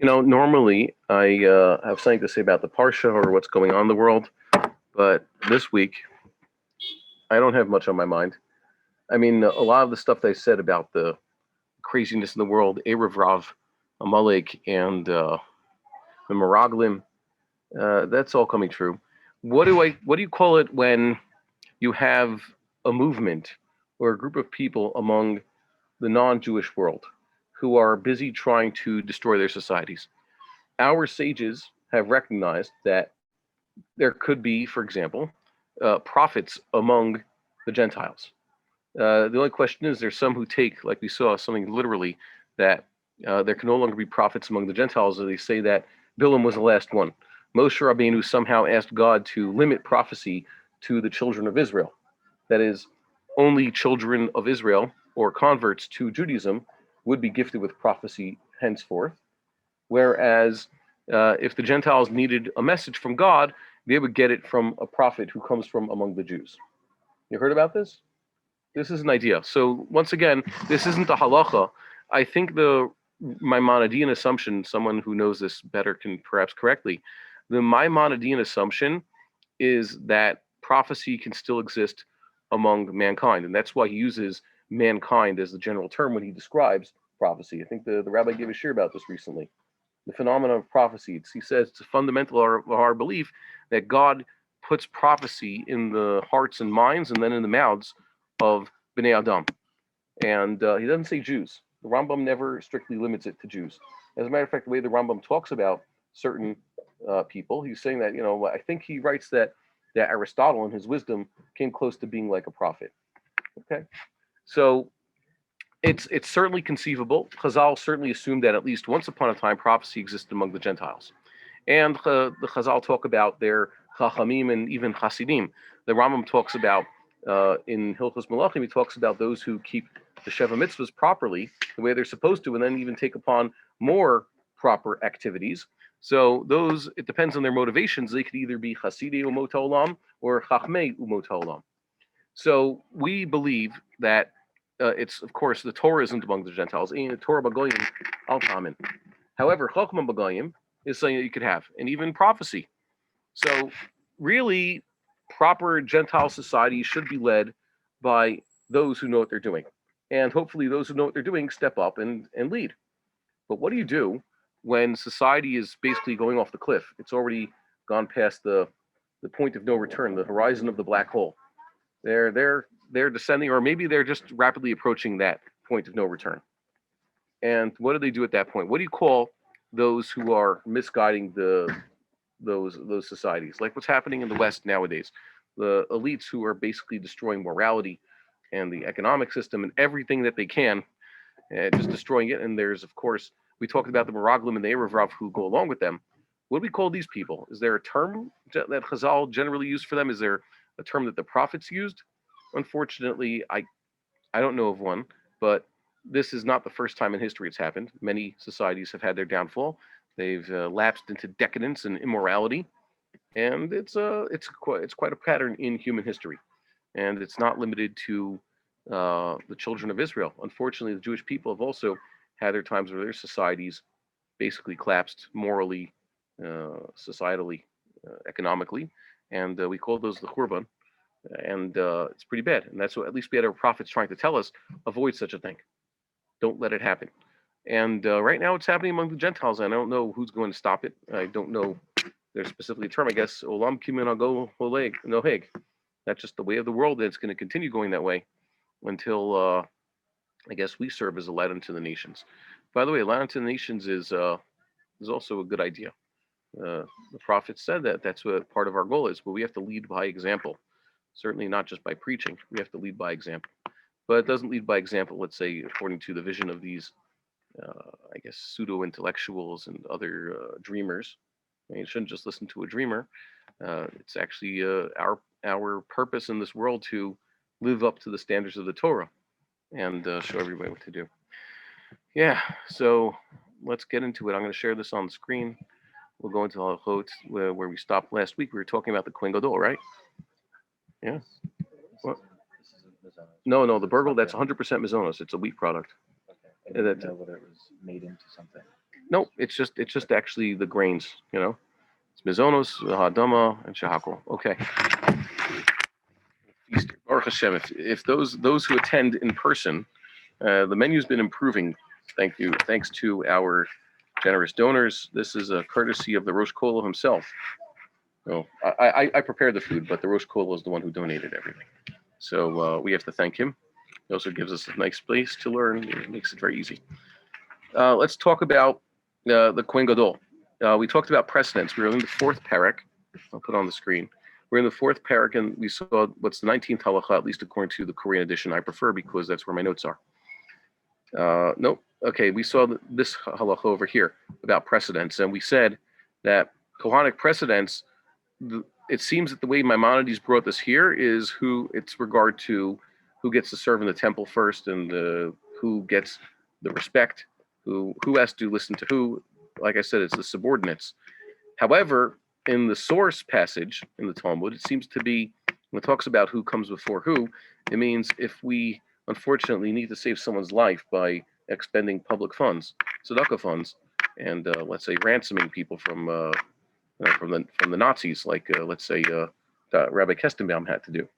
Normally I have something to say about the Parsha or what's going on in the world, but this week I don't have much on my mind. I mean, a lot of the stuff they said about the craziness in the world, Erev Rav, Amalek, and the Meraglim, that's all coming true. What do you call it when you have a movement or a group of people among the non-Jewish world who are busy trying to destroy their societies? Our sages have recognized that there could be, for example, prophets among the Gentiles. The only question is there's some who take, like we saw, something literally that there can no longer be prophets among the Gentiles. Or they say that Bilam was the last one. Moshe Rabbeinu somehow asked God to limit prophecy to the children of Israel. That is, only children of Israel or converts to Judaism would be gifted with prophecy henceforth. Whereas if the Gentiles needed a message from God, they would get it from a prophet who comes from among the Jews. You heard about this? This is an idea. So once again, this isn't the halacha. I think the Maimonidean assumption, someone who knows this better can perhaps correctly, the Maimonidean assumption is that prophecy can still exist among mankind. And that's why he uses mankind as the general term when he describes prophecy. I think the rabbi gave a shir about this recently. The phenomenon of prophecy. He says it's a fundamental of our belief that God puts prophecy in the hearts and minds and then in the mouths of Bnei Adam. And he doesn't say Jews. The Rambam never strictly limits it to Jews. As a matter of fact, the way the Rambam talks about certain people, he's saying that, I think he writes that Aristotle in his wisdom came close to being like a prophet. Okay? So it's certainly conceivable. Chazal certainly assumed that at least once upon a time prophecy existed among the Gentiles. And the Chazal talk about their Chachamim and even Hasidim. The Rambam talks about, in Hilchos Malachim, he talks about those who keep the Sheva Mitzvahs properly, the way they're supposed to, and then even take upon more proper activities. So those, it depends on their motivations. They could either be Chasidei Umot Haolam or Chachmei Umot Haolam. So we believe that it's, of course, the Torah isn't among the Gentiles. The Torah Bagoyim Al Tamin. However, Chochmah Bagoyim is something that you could have, and even prophecy. So really, proper Gentile society should be led by those who know what they're doing. And hopefully those who know what they're doing step up and lead. But what do you do when society is basically going off the cliff? It's already gone past the point of no return, the horizon of the black hole. They're descending, or maybe they're just rapidly approaching that point of no return. And what do they do at that point? What do you call those who are misguiding those societies? Like what's happening in the West nowadays, the elites who are basically destroying morality and the economic system and everything that they can, just destroying it. And there's, of course, we talked about the Meraglim and the Erev Rav who go along with them. What do we call these people? Is there a term that Chazal generally used for them? Is there a term that the prophets used? Unfortunately, I don't know of one, but this is not the first time in history it's happened. Many societies have had their downfall. They've lapsed into decadence and immorality, and it's quite a pattern in human history, and it's not limited to the children of Israel. Unfortunately, the Jewish people have also had their times where their societies basically collapsed morally, societally, economically, and we call those the Churban, and it's pretty bad. And that's what at least we had our prophets trying to tell us: avoid such a thing. Don't let it happen. And right now it's happening among the Gentiles. I don't know who's going to stop it. I don't know there's specifically a term. I guess Olam Kimin Ago Holeg Noheg. That's just the way of the world. And it's going to continue going that way until I guess we serve as a light unto the nations. By the way, light unto the nations is also a good idea. The prophet said that that's what part of our goal is, but we have to lead by example. Certainly not just by preaching. We have to lead by example. But it doesn't lead by example, let's say, according to the vision of these, I guess, pseudo-intellectuals and other dreamers. I mean, you shouldn't just listen to a dreamer. It's actually our purpose in this world to live up to the standards of the Torah and show everybody what to do. Yeah, so let's get into it. I'm going to share this on the screen. We'll go into Halachot where we stopped last week. We were talking about the Kohen Gadol, right? Yeah. What? No, the burgle, that's 100% Mizonos. It's a wheat product. Okay. I didn't know whether it was made into something. No, it's just actually the grains. It's mizonos, hadama, and shahakol. Okay. Baruch Hashem. If those who attend in person, the menu's been improving. Thank you. Thanks to our generous donors. This is a courtesy of the Rosh Kolo himself. No, I prepared the food, but the Rosh Kolo is the one who donated everything. So we have to thank him. He also gives us a nice place to learn. It makes it very easy. Let's talk about the Kohen Gadol. We talked about precedents. We were in the fourth parak. I'll put it on the screen. We're in the fourth parak, and we saw what's the 19th halacha, at least according to the Korean edition. I prefer because that's where my notes are. Nope. Okay, we saw this halacha over here about precedents, and we said that Kohanic precedents, it seems that the way Maimonides brought this here is it's regard to who gets to serve in the temple first and who gets the respect, who has to listen to who. Like I said, it's the subordinates. However, in the source passage in the Talmud, it seems to be, when it talks about who comes before who, it means if we unfortunately need to save someone's life by expending public funds, tzedakah funds, and let's say ransoming people from the Nazis, like let's say Rabbi Kestenbaum had to do,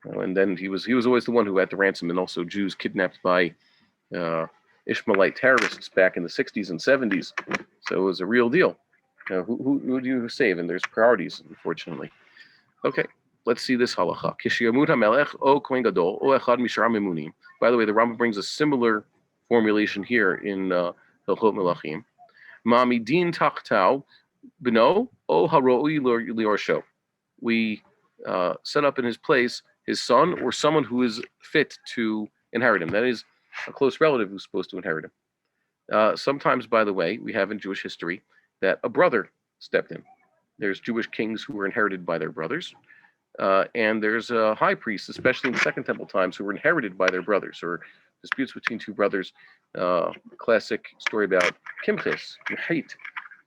and then he was always the one who had to ransom, and also Jews kidnapped by Ishmaelite terrorists back in the 60s and 70s. So it was a real deal. Who do you save? And there's priorities, unfortunately. Okay, let's see this halacha. Kishiyamut hamelech o kohen gadol o echad mishar memunim. By the way, the Rambam brings a similar formulation here in Hilchot Melachim. Ma'amidin tachtau b'no o haroi liorsho. We set up in his place his son or someone who is fit to inherit him. That is a close relative who's supposed to inherit him. Sometimes, by the way, we have in Jewish history that a brother stepped in. There's Jewish kings who were inherited by their brothers, and there's high priests, especially in the Second Temple times, who were inherited by their brothers, or disputes between two brothers. Classic story about Kimchis,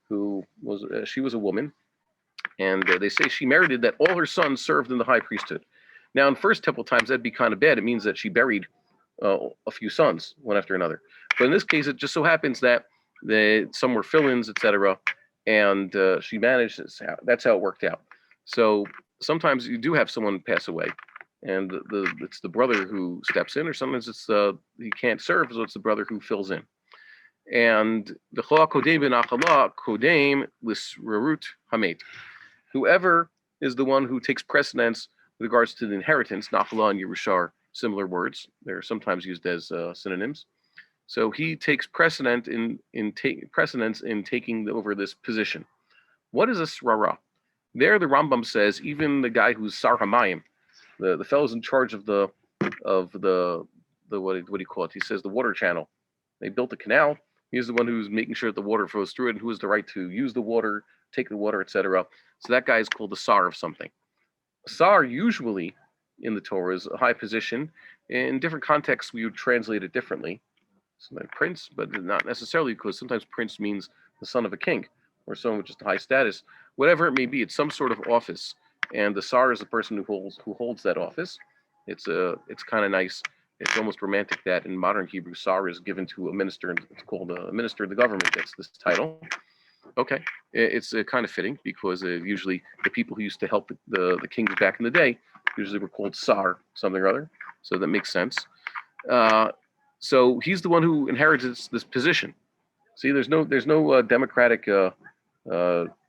who she was a woman, and they say she merited that all her sons served in the high priesthood. Now, in First Temple times, that'd be kind of bad. It means that she buried a few sons, one after another. But in this case, it just so happens that some were fill-ins, etc., and she managed this. That's how it worked out. So sometimes you do have someone pass away, and it's the brother who steps in, or sometimes it's he can't serve, so it's the brother who fills in. And the kodem b'nachala kodem lisrarut hamet. Whoever is the one who takes precedence with regards to the inheritance, nachala and Yerusha are similar words. They're sometimes used as synonyms. So he takes precedence in taking over this position. What is a srara? There, the Rambam says even the guy who's sar hamayim, the fellow's in charge of the what do you call it? He says the water channel. They built a canal. He's the one who's making sure that the water flows through it, and who has the right to use the water, take the water, etc. So that guy is called the sar of something. Sar usually in the Torah is a high position. In different contexts, we would translate it differently. Sometimes prince, but not necessarily, because sometimes prince means the son of a king or someone with just a high status. Whatever it may be, it's some sort of office, and the sar is the person who holds that office. It's kind of nice. It's almost romantic that in modern Hebrew, sar is given to a minister, and it's called a minister of the government. That's this title. Okay, it's kind of fitting because usually the people who used to help the kings back in the day usually were called sar something or other. So that makes sense. So he's the one who inherits this position. See, there's no democratic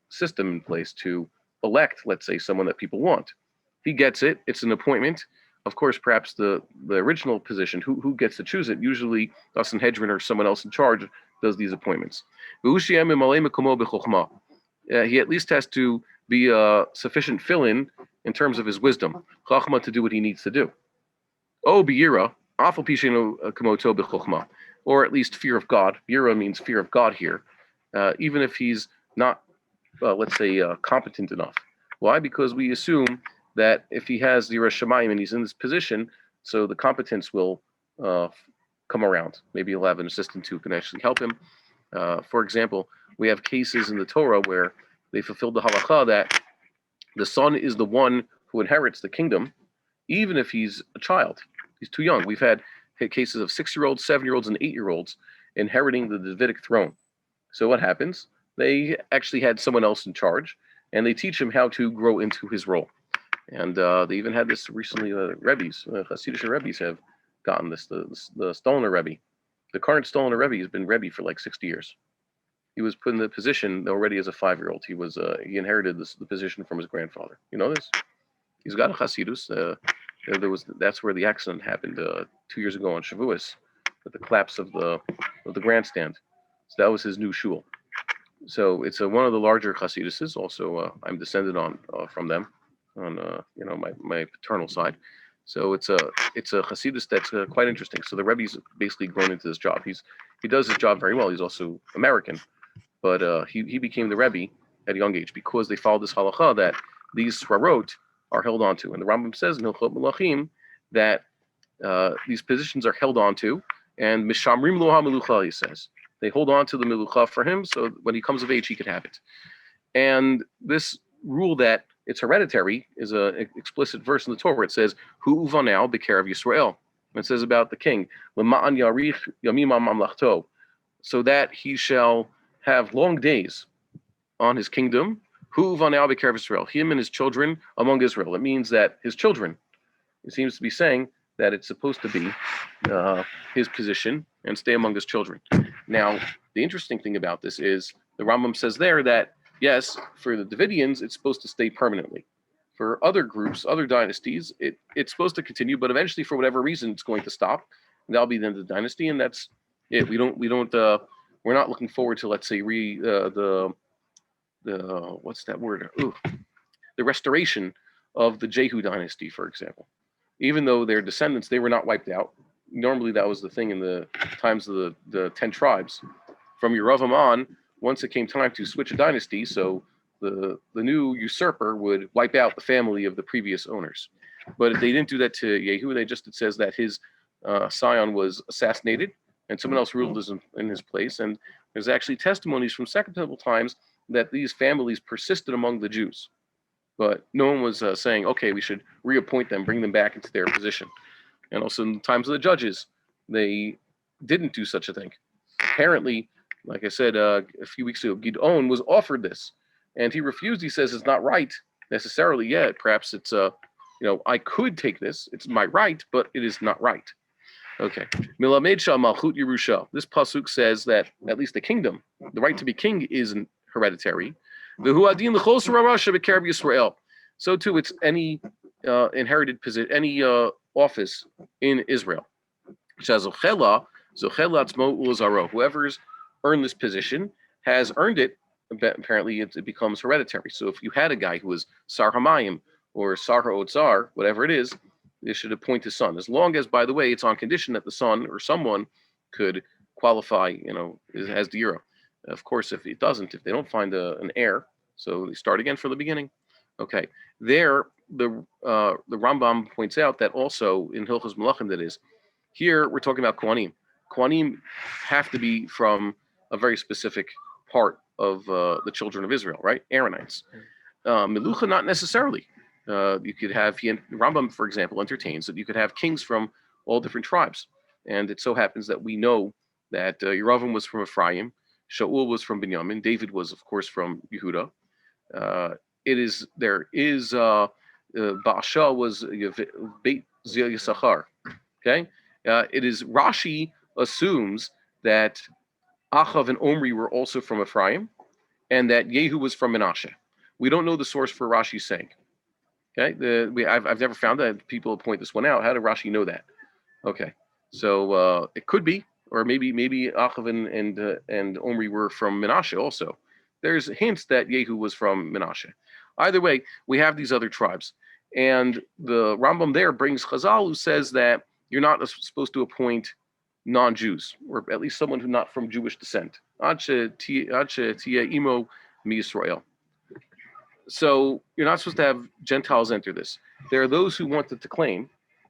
system in place to elect, let's say, someone that people want. He gets it. It's an appointment. Of course, perhaps the original position, who gets to choose it? Usually, a Sanhedrin or someone else in charge does these appointments. He at least has to be a sufficient fill-in terms of his wisdom, chachma, to do what he needs to do. Oh, biyira, or at least fear of God. Yira means fear of God here, even if he's not, let's say, competent enough. Why? Because we assume that if he has Yira Shamayim and he's in this position, so the competence will come around. Maybe he'll have an assistant who can actually help him. For example, we have cases in the Torah where they fulfilled the halacha that the son is the one who inherits the kingdom, even if he's a child. He's too young. We've had cases of 6-year-olds, 7-year-olds, and 8-year-olds inheriting the Davidic throne. So what happens? They actually had someone else in charge, and they teach him how to grow into his role. And they even had this recently. Rebbes, Hasidic Rebbes have gotten this. The Stolner Rebbe, the current Stolner Rebbe, has been Rebbe for like 60 years. He was put in the position already as a 5-year-old. He inherited the position from his grandfather. You know this? He's got a Hasidus. That's where the accident happened 2 years ago on Shavuos, with the collapse of the grandstand. So that was his new shul. So it's one of the larger Hasiduses. Also, I'm descended on from them on my paternal side. So it's a Hasidus that's quite interesting. So the Rebbe's basically grown into this job. He does his job very well. He's also American, but he became the Rebbe at a young age because they followed this halacha that these swarot are held onto. And the Rambam says in Hilchot Melachim that these positions are held onto, and mishamrim lo ha-melucha, he says. They hold on to the melucha for him, so when he comes of age, he can have it. And this rule that it's hereditary is an explicit verse in the Torah. It says, "Hu uvanal b'kerev Yisrael." It says about the king, "L'ma'an yarich yamimam mamlachto," so that he shall have long days on his kingdom. Hu uvanal b'kerev Yisrael, him and his children among Israel. It means that his children. It seems to be saying that it's supposed to be his position and stay among his children. Now, the interesting thing about this is the Rambam says there that, yes, for the Davidians, it's supposed to stay permanently. For other groups, other dynasties, it's supposed to continue, but eventually, for whatever reason, it's going to stop. And that'll be the end of the dynasty, and that's it. We're not looking forward to, let's say, what's that word? The restoration of the Jehu dynasty, for example. Even though their descendants, they were not wiped out. Normally, that was the thing in the times of the 10 tribes. From Yeravam on, once it came time to switch a dynasty, so the new usurper would wipe out the family of the previous owners. But they didn't do that to Yehu. It says that his scion was assassinated, and someone else ruled in his place. And there's actually testimonies from Second Temple times that these families persisted among the Jews. But no one was saying, okay, we should reappoint them, bring them back into their position. And also in the times of the judges, they didn't do such a thing. Apparently, like I said a few weeks ago, Gidon was offered this, and he refused. He says it's not right necessarily yet. Perhaps it's I could take this. It's my right, but it is not right. Okay. Milamed shal malchut Yerusha. This pasuk says that at least the kingdom, the right to be king, is hereditary. So too, it's any inherited position, any office in Israel. Whoever's earned this position has earned it. Apparently, it becomes hereditary. So if you had a guy who was Sar Hamayim or Sar Ha'otzar, whatever it is, they should appoint his son. As long as, by the way, it's on condition that the son or someone could qualify, as the Euro. Of course, if it doesn't, if they don't find an heir, so they start again from the beginning. Okay, there the Rambam points out that also in Hilchos Melachim, that is, here we're talking about Kohanim. Kohanim have to be from a very specific part of the children of Israel, right? Aaronites. Melucha, not necessarily. You could have, Rambam, for example, entertains that you could have kings from all different tribes. And it so happens that we know that Yeravam was from Ephraim, Shaul was from Binyamin, David was, of course, from Yehuda. Baasha was Beit Yisachar. Okay? It is, Rashi assumes that Achav and Omri were also from Ephraim, and that Yehu was from Menashe. We don't know the source for Rashi's saying. Okay, I've never found that. People point this one out. How did Rashi know that? Okay, so it could be, or maybe Achav and Omri were from Menashe also. There's hints that Yehu was from Menashe. Either way, we have these other tribes, and the Rambam there brings Chazal, who says that you're not supposed to appoint non-Jews, or at least someone who's not from Jewish descent. Ad she'tiyeh imo miYisrael. So you're not supposed to have Gentiles enter this. There are those who wanted to claim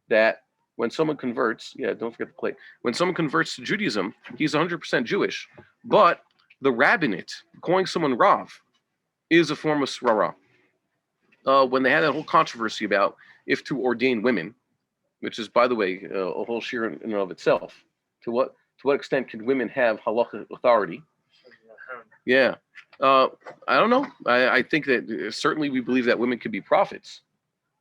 that when someone converts, don't forget the klei. When someone converts to Judaism, he's 100% Jewish. But the rabbinate, calling someone Rav, is a form of Srara. When they had that whole controversy about if to ordain women, which is, by the way, a whole shir in and of itself, to what extent can women have halachic authority? Yeah. I don't know. I think that certainly we believe that women can be prophets,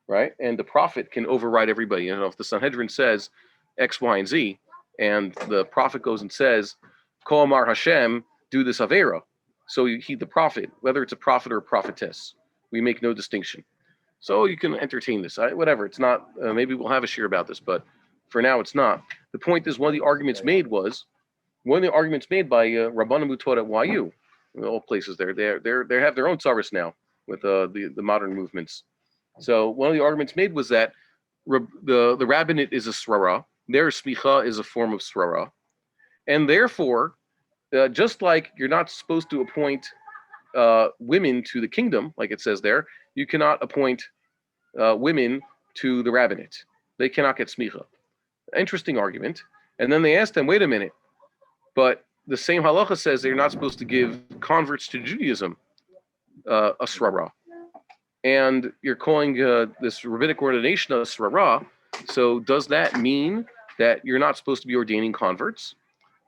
right? And the prophet can override everybody. You know, if the Sanhedrin says X, Y, and Z, and the prophet goes and says, Ko Amar Hashem, do this Avera. So you heed the prophet, whether it's a prophet or a prophetess. We make no distinction. So you can entertain this. Whatever. It's not, maybe we'll have a share about this, but for now it's not. The point is, one of the arguments made by Rabbanim who taught at YU, in all places there. They have their own tsaris now with the modern movements. So one of the arguments made was that the rabbinate is a srara, their smicha is a form of srara, and therefore, just like you're not supposed to appoint women to the kingdom, like it says there, you cannot appoint women to the rabbinate. They cannot get smicha. Interesting argument. And then they asked them, wait a minute, but the same halacha says they're not supposed to give converts to Judaism a srara. And you're calling this rabbinic ordination a srara. So does that mean that you're not supposed to be ordaining converts?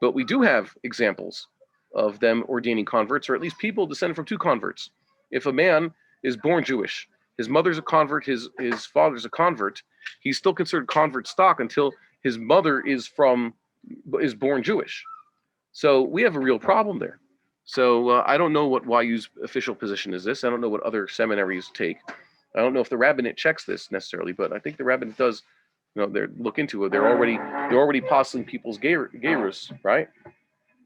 But we do have examples of them ordaining converts, or at least people descended from two converts. If a man is born Jewish, his mother's a convert, his father's a convert, he's still considered convert stock until his mother is born Jewish. So we have a real problem there. So I don't know what YU's official position is this. I don't know what other seminaries take. I don't know if the rabbinate checks this necessarily, but I think the rabbinate does. You know, they look into it. They're already postling people's gerus, right?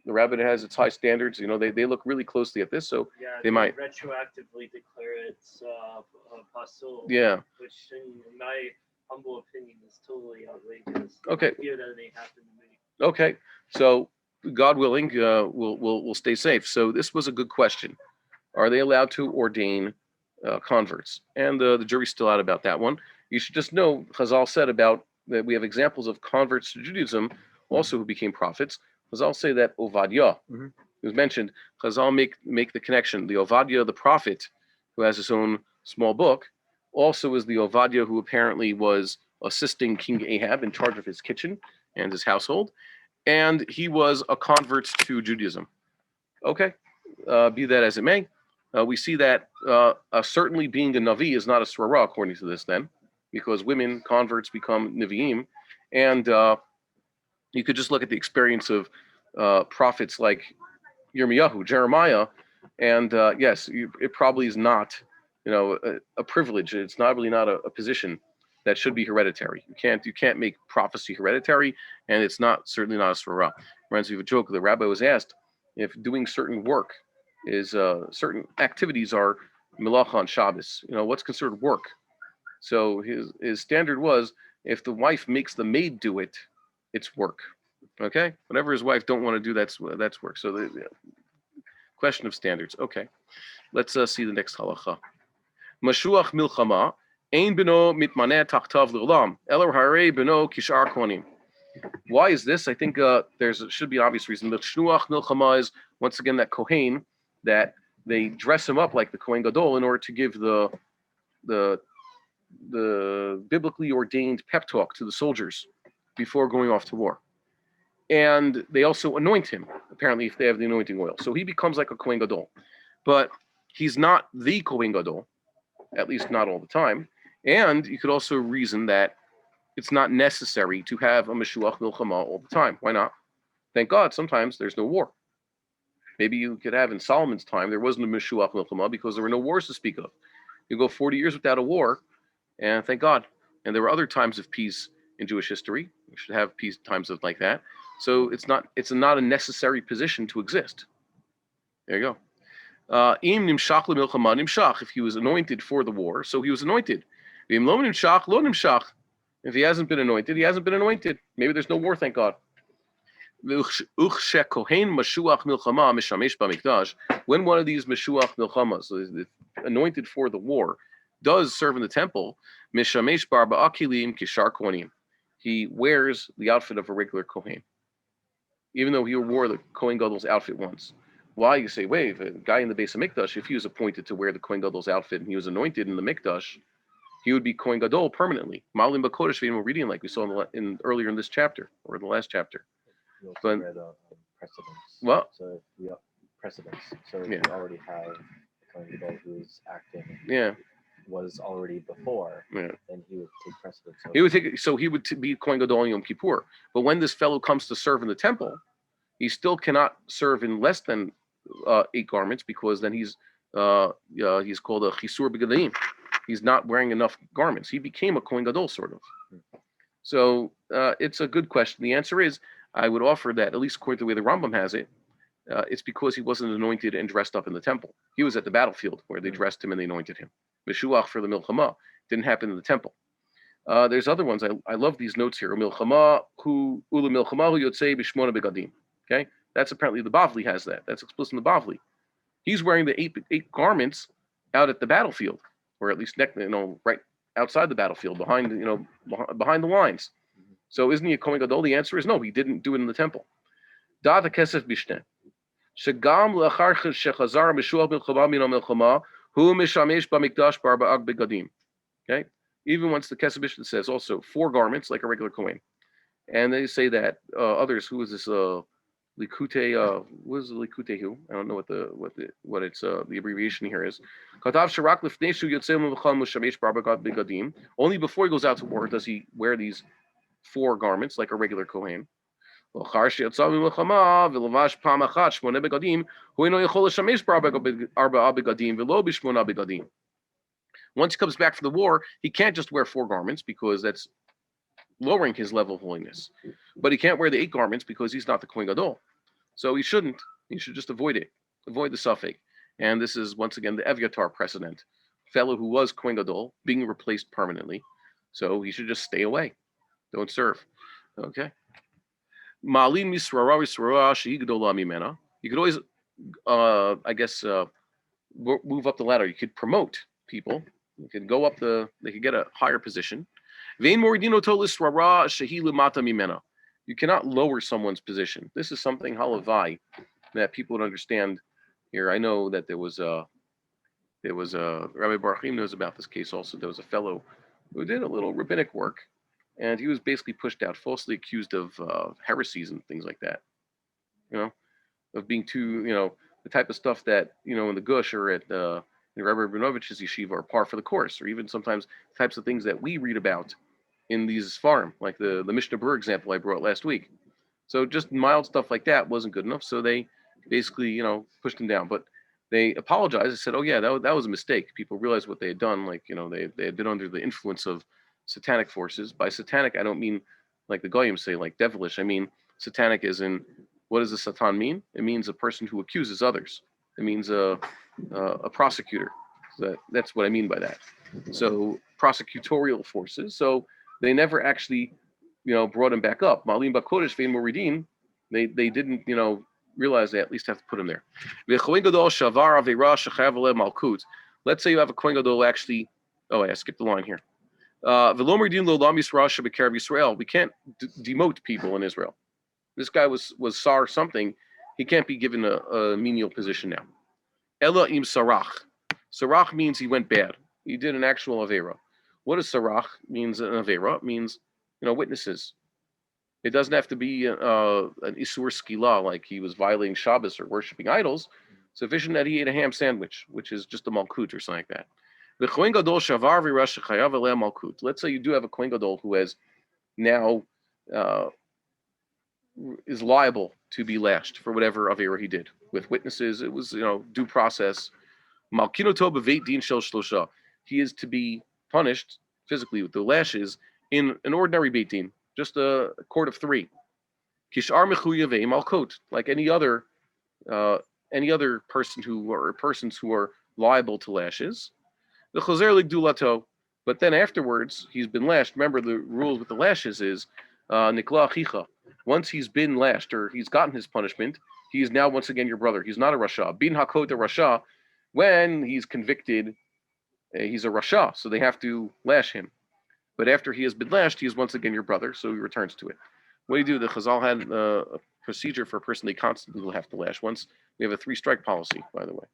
The rabbinate has its high standards. You know, they look really closely at this, so they might retroactively declare it's pasul. Yeah. Which, in my humble opinion, is totally outrageous. Okay. Here that they happen to me. Okay, so God willing, we'll stay safe. So this was a good question. Are they allowed to ordain converts? And the jury's still out about that one. You should just know, Chazal said about that we have examples of converts to Judaism also who became prophets. Chazal say that Ovadia, who was mentioned, Chazal make the connection. The Ovadia, the prophet, who has his own small book, also is the Ovadia who apparently was assisting King Ahab in charge of his kitchen and his household. And he was a convert to Judaism. Okay, be that as it may. We see that certainly being a Navi is not a Srara according to this then, because women converts become Nevi'im. And you could just look at the experience of prophets like Yirmiyahu, Jeremiah, and yes, it probably is not, a privilege. It's not really not a position that should be hereditary. You can't make prophecy hereditary, and it's certainly not a Srara. Reminds me of a joke. The rabbi was asked if doing certain work is certain activities are melacha on Shabbos. What's considered work. So his standard was if the wife makes the maid do it, it's work. Okay, whatever his wife don't want to do, that's work. So the question of standards. Okay, let's see the next halacha. Mashuach milchama ein beno mitmaneh tachtav l'olam elo harei beno kishar kohanim. Why is this? I think should be an obvious reason. The Shnuach Milchama is once again that Kohen that they dress him up like the Kohen Gadol in order to give the biblically ordained pep talk to the soldiers before going off to war. And they also anoint him, apparently, if they have the anointing oil. So he becomes like a Kohen Gadol. But he's not the Kohen Gadol, at least not all the time. And you could also reason that it's not necessary to have a Mashuach Milchama all the time. Why not? Thank God, sometimes there's no war. Maybe you could have in Solomon's time, there wasn't a Mashuach Milchama because there were no wars to speak of. You go 40 years without a war, and thank God. And there were other times of peace in Jewish history. We should have peace times of like that. So it's not a necessary position to exist. There you go. Im nimshach le'milchama nimshach. If he was anointed for the war, so he was anointed. Im lo nimshach lo nimshach. If he hasn't been anointed, he hasn't been anointed. Maybe there's no war, thank God. When one of these Mashuach Milchamas, anointed for the war, does serve in the temple, he wears the outfit of a regular Kohen. Even though he wore the Kohen Gadol's outfit once. Why? You say, wait, if a guy in the base of Mikdash, if he was appointed to wear the Kohen Gadol's outfit and he was anointed in the Mikdash, he would be Kohen Gadol permanently. Malim Bakodesh V'im reading like we saw earlier in this chapter or in the last chapter. We also read precedents. Well, so precedence. So if Yeah. you already have a Kohen Gadol who's acting Yeah. was already before, Yeah. then he would take precedence. He would take. So he would be Kohen Gadol on Yom Kippur. But when this fellow comes to serve in the temple, he still cannot serve in less than 8 garments because then he's called a chisur begadim. He's not wearing enough garments. He became a Kohen Gadol sort of. So it's a good question. The answer is I would offer that at least according to the way the Rambam has it, it's because he wasn't anointed and dressed up in the temple. He was at the battlefield where they dressed him and they anointed him. Meshuach for the milchama didn't happen in the temple. There's other ones. I love these notes here. Milchama hu ula milchama hu yotzei b'shmona begadim. Okay, that's apparently the Bavli has that. That's explicit in the Bavli. He's wearing the eight garments out at the battlefield, or at least right outside the battlefield, behind the lines. So isn't he a Kohen Gadol? The answer is no. He didn't do it in the temple. Da kesef bishne. Shegam lachar shechazar mishuach milchama min milchama hu mishamesh b'mikdash b'arba'ag begadim. Okay. Even once the Kesef Mishnah says also 4 garments like a regular Kohen, and they say that others. Who is this? Likute. What is the Likute? Who? I don't know what it's the abbreviation here is. Katav sharak lifneshu yotzei l'mecham mushamesh b'arba'ag begadim. Only before he goes out to war does he wear these 4 garments like a regular Kohen. Once he comes back from the war, he can't just wear 4 garments because that's lowering his level of holiness. But he can't wear the 8 garments because he's not the Kohen Gadol. So he shouldn't. He should just avoid it. Avoid the suffix. And this is, once again, the Evyatar precedent. Fellow who was Kohen Gadol being replaced permanently. So he should just stay away. Don't serve. Okay. Ma'alin misrara misrara shehi gedola mimena. You could always, move up the ladder. You could promote people. You could go up they could get a higher position. Vein moridino tolis rara shehi limata mimena. You cannot lower someone's position. This is something halavai that people would understand here. I know that there was Rabbi Bar-Hayim knows about this case also. There was a fellow who did a little rabbinic work, and he was basically pushed out, falsely accused of heresies and things like that. Of being too, the type of stuff that, in the Gush or at Rabbi Rabinovич's yeshiva are par for the course, or even sometimes types of things that we read about in these farm, like the Mishnah Berurah example I brought last week. So just mild stuff like that wasn't good enough. So they basically, pushed him down. But they apologized. They said, "Oh yeah, that was a mistake." People realized what they had done. Like they had been under the influence of satanic forces. By satanic, I don't mean like the Goyim say, like devilish. I mean satanic as in, what does the Satan mean? It means a person who accuses others. It means a prosecutor. That's what I mean by that. So prosecutorial forces. So they never actually, brought him back up. Malim Bakodesh Vein Moridin, they didn't, realize they at least have to put him there. Let's say you have a Kohen Gadol actually. Oh, I skipped the line here. We can't demote people in Israel. This guy was sar something. He can't be given a menial position now. Ella im sarach. Sarach means he went bad. He did an actual avera. What does sarach means? An avera? It means, witnesses. It doesn't have to be an isur skila, like he was violating Shabbos or worshiping idols. Sufficient that he ate a ham sandwich, which is just a malkut or something like that. The Kohen Gadol shavar v'rash chayav eleh malkut. Let's say you do have a Kohen Gadol who has now is liable to be lashed for whatever avera he did with witnesses. It was due process. Malkinoto b'veit din shel shlosha. He is to be punished physically with the lashes in an ordinary beit din, just a court of 3. Kishar mechuyavei malkot, like any other persons who are liable to lashes. The chazer ligdulato, but then afterwards he's been lashed. Remember the rules with the lashes is nikla achicha. Once he's been lashed or he's gotten his punishment, he is now once again your brother. He's not a rasha. Bin hakot a rasha. When he's convicted, he's a rasha, so they have to lash him. But after he has been lashed, he is once again your brother, so he returns to it. What do you do? The Chazal had a procedure for a person they constantly will have to lash. Once we have a 3-strike policy, by the way.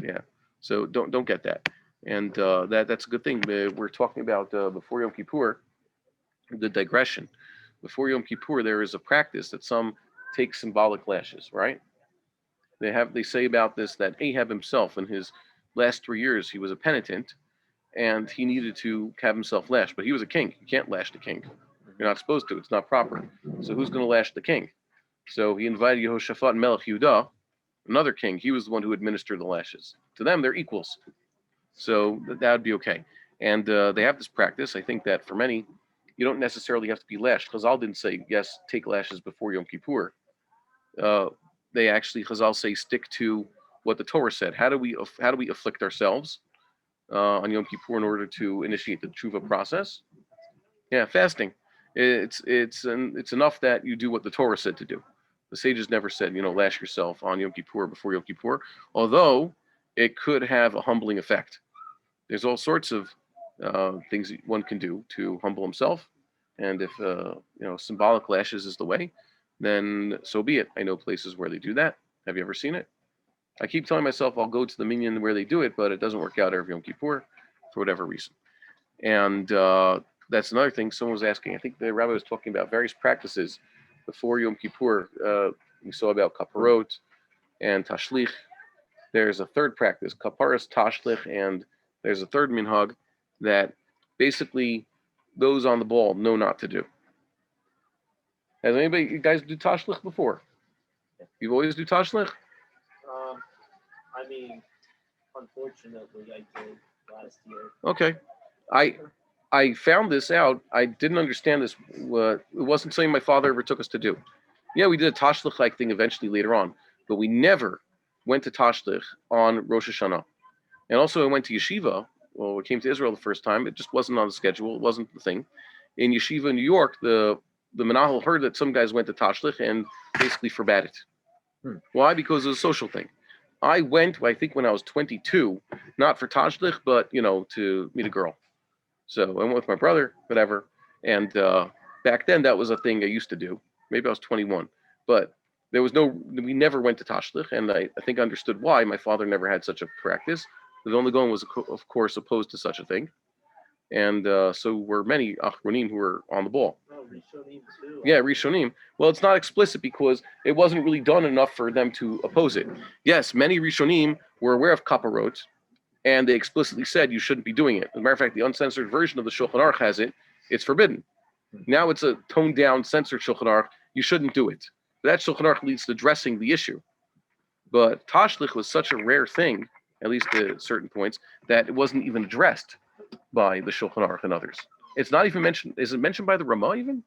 Yeah, so don't get that, and that's a good thing. We're talking about before Yom Kippur, the digression. Before Yom Kippur, there is a practice that some take symbolic lashes, right? They say about this that Ahab himself in his last 3 years he was a penitent and he needed to have himself lashed, but he was a king. You can't lash the king. You're not supposed to. It's not proper. So who's going to lash the king? So he invited Yehoshaphat Melech Yehudah, another king. He was the one who administered the lashes. To them, they're equals. So that would be okay. And they have this practice. I think that for many, you don't necessarily have to be lashed. Chazal didn't say, yes, take lashes before Yom Kippur. They actually, Chazal say, stick to what the Torah said. How do we afflict ourselves on Yom Kippur in order to initiate the tshuva process? Yeah, fasting. It's enough that you do what the Torah said to do. The sages never said, lash yourself on Yom Kippur before Yom Kippur, although it could have a humbling effect. There's all sorts of things that one can do to humble himself, and if symbolic lashes is the way, then so be it. I know places where they do that. Have you ever seen it? I keep telling myself I'll go to the minyan where they do it, but it doesn't work out every Yom Kippur for whatever reason. And that's another thing. Someone was asking. I think the rabbi was talking about various practices before Yom Kippur. We saw about kaparot and tashlich. There's a third practice, kaparas, tashlich, and there's a third minhag that basically those on the ball know not to do. Has anybody, you guys do tashlich before? You've always do tashlich? I mean, unfortunately, I did last year. Okay. I found this out. I didn't understand this. It wasn't something my father ever took us to do. Yeah, we did a tashlich-like thing eventually later on, but we never went to tashlich on Rosh Hashanah. And also I went to yeshiva. Well, we came to Israel the first time. It just wasn't on the schedule. It wasn't the thing. In yeshiva in New York, the menahel heard that some guys went to tashlich and basically forbade it. Why? Because it was a social thing. I went, I think when I was 22, not for tashlich, but, to meet a girl. So I went with my brother, whatever. And back then that was a thing I used to do. Maybe I was 21. But we never went to tashlich. And I think I understood why. My father never had such a practice. The only going was, of course, opposed to such a thing. And so were many achronim who were on the ball. Oh, Rishonim too. Yeah, Rishonim. Well, it's not explicit because it wasn't really done enough for them to oppose it. Yes, many Rishonim were aware of kaparot, and they explicitly said you shouldn't be doing it. As a matter of fact, the uncensored version of the Shulchan Aruch has it. It's forbidden. Now it's a toned-down, censored Shulchan Aruch. You shouldn't do it. But that Shulchan Aruch leads to addressing the issue. But tashlich was such a rare thing, at least at certain points, that it wasn't even addressed by the Shulchan Aruch and others. It's not even mentioned. Is it mentioned by the Ramah even?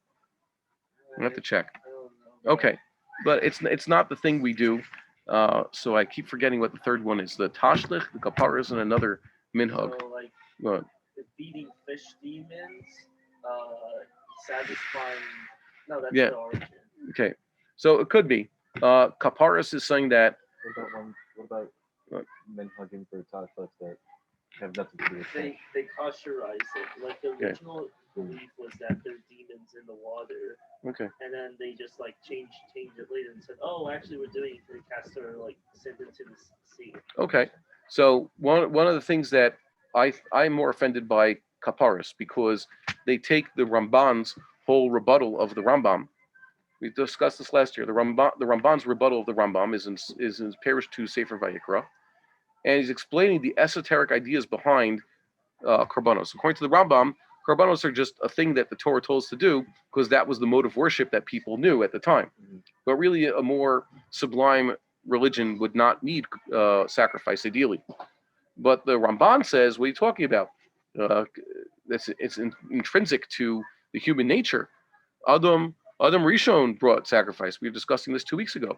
I have to check. I don't know. Okay, but it's not the thing we do. So I keep forgetting what the third one is. The tashlich, the kaparas, and another minhag. So, like, What? defeating fish demons, satisfying. No, that's Yeah. the origin. Okay, so it could be. Kaparas is saying that. What about What? minhagim for tashlich that have nothing to do with fish? They kausterize it. Like the original belief was that there's demons in the water, Okay. and then they just like changed it later and said, "Oh, actually, we're doing it to cast her like send it to the sea." Okay. So one of the things that I'm more offended by kaparas because they take the Ramban's whole rebuttal of the Rambam. We discussed this last year. The Ramban's rebuttal of the Rambam is in Parish 2 Sefer Vayikra, and he's explaining the esoteric ideas behind korbanos. According to the Rambam, korbanos are just a thing that the Torah told us to do because that was the mode of worship that people knew at the time. But really, a more sublime religion would not need sacrifice, ideally. But the Ramban says, what are you talking about? It's intrinsic to the human nature. Adam Rishon brought sacrifice. We were discussing this 2 weeks ago.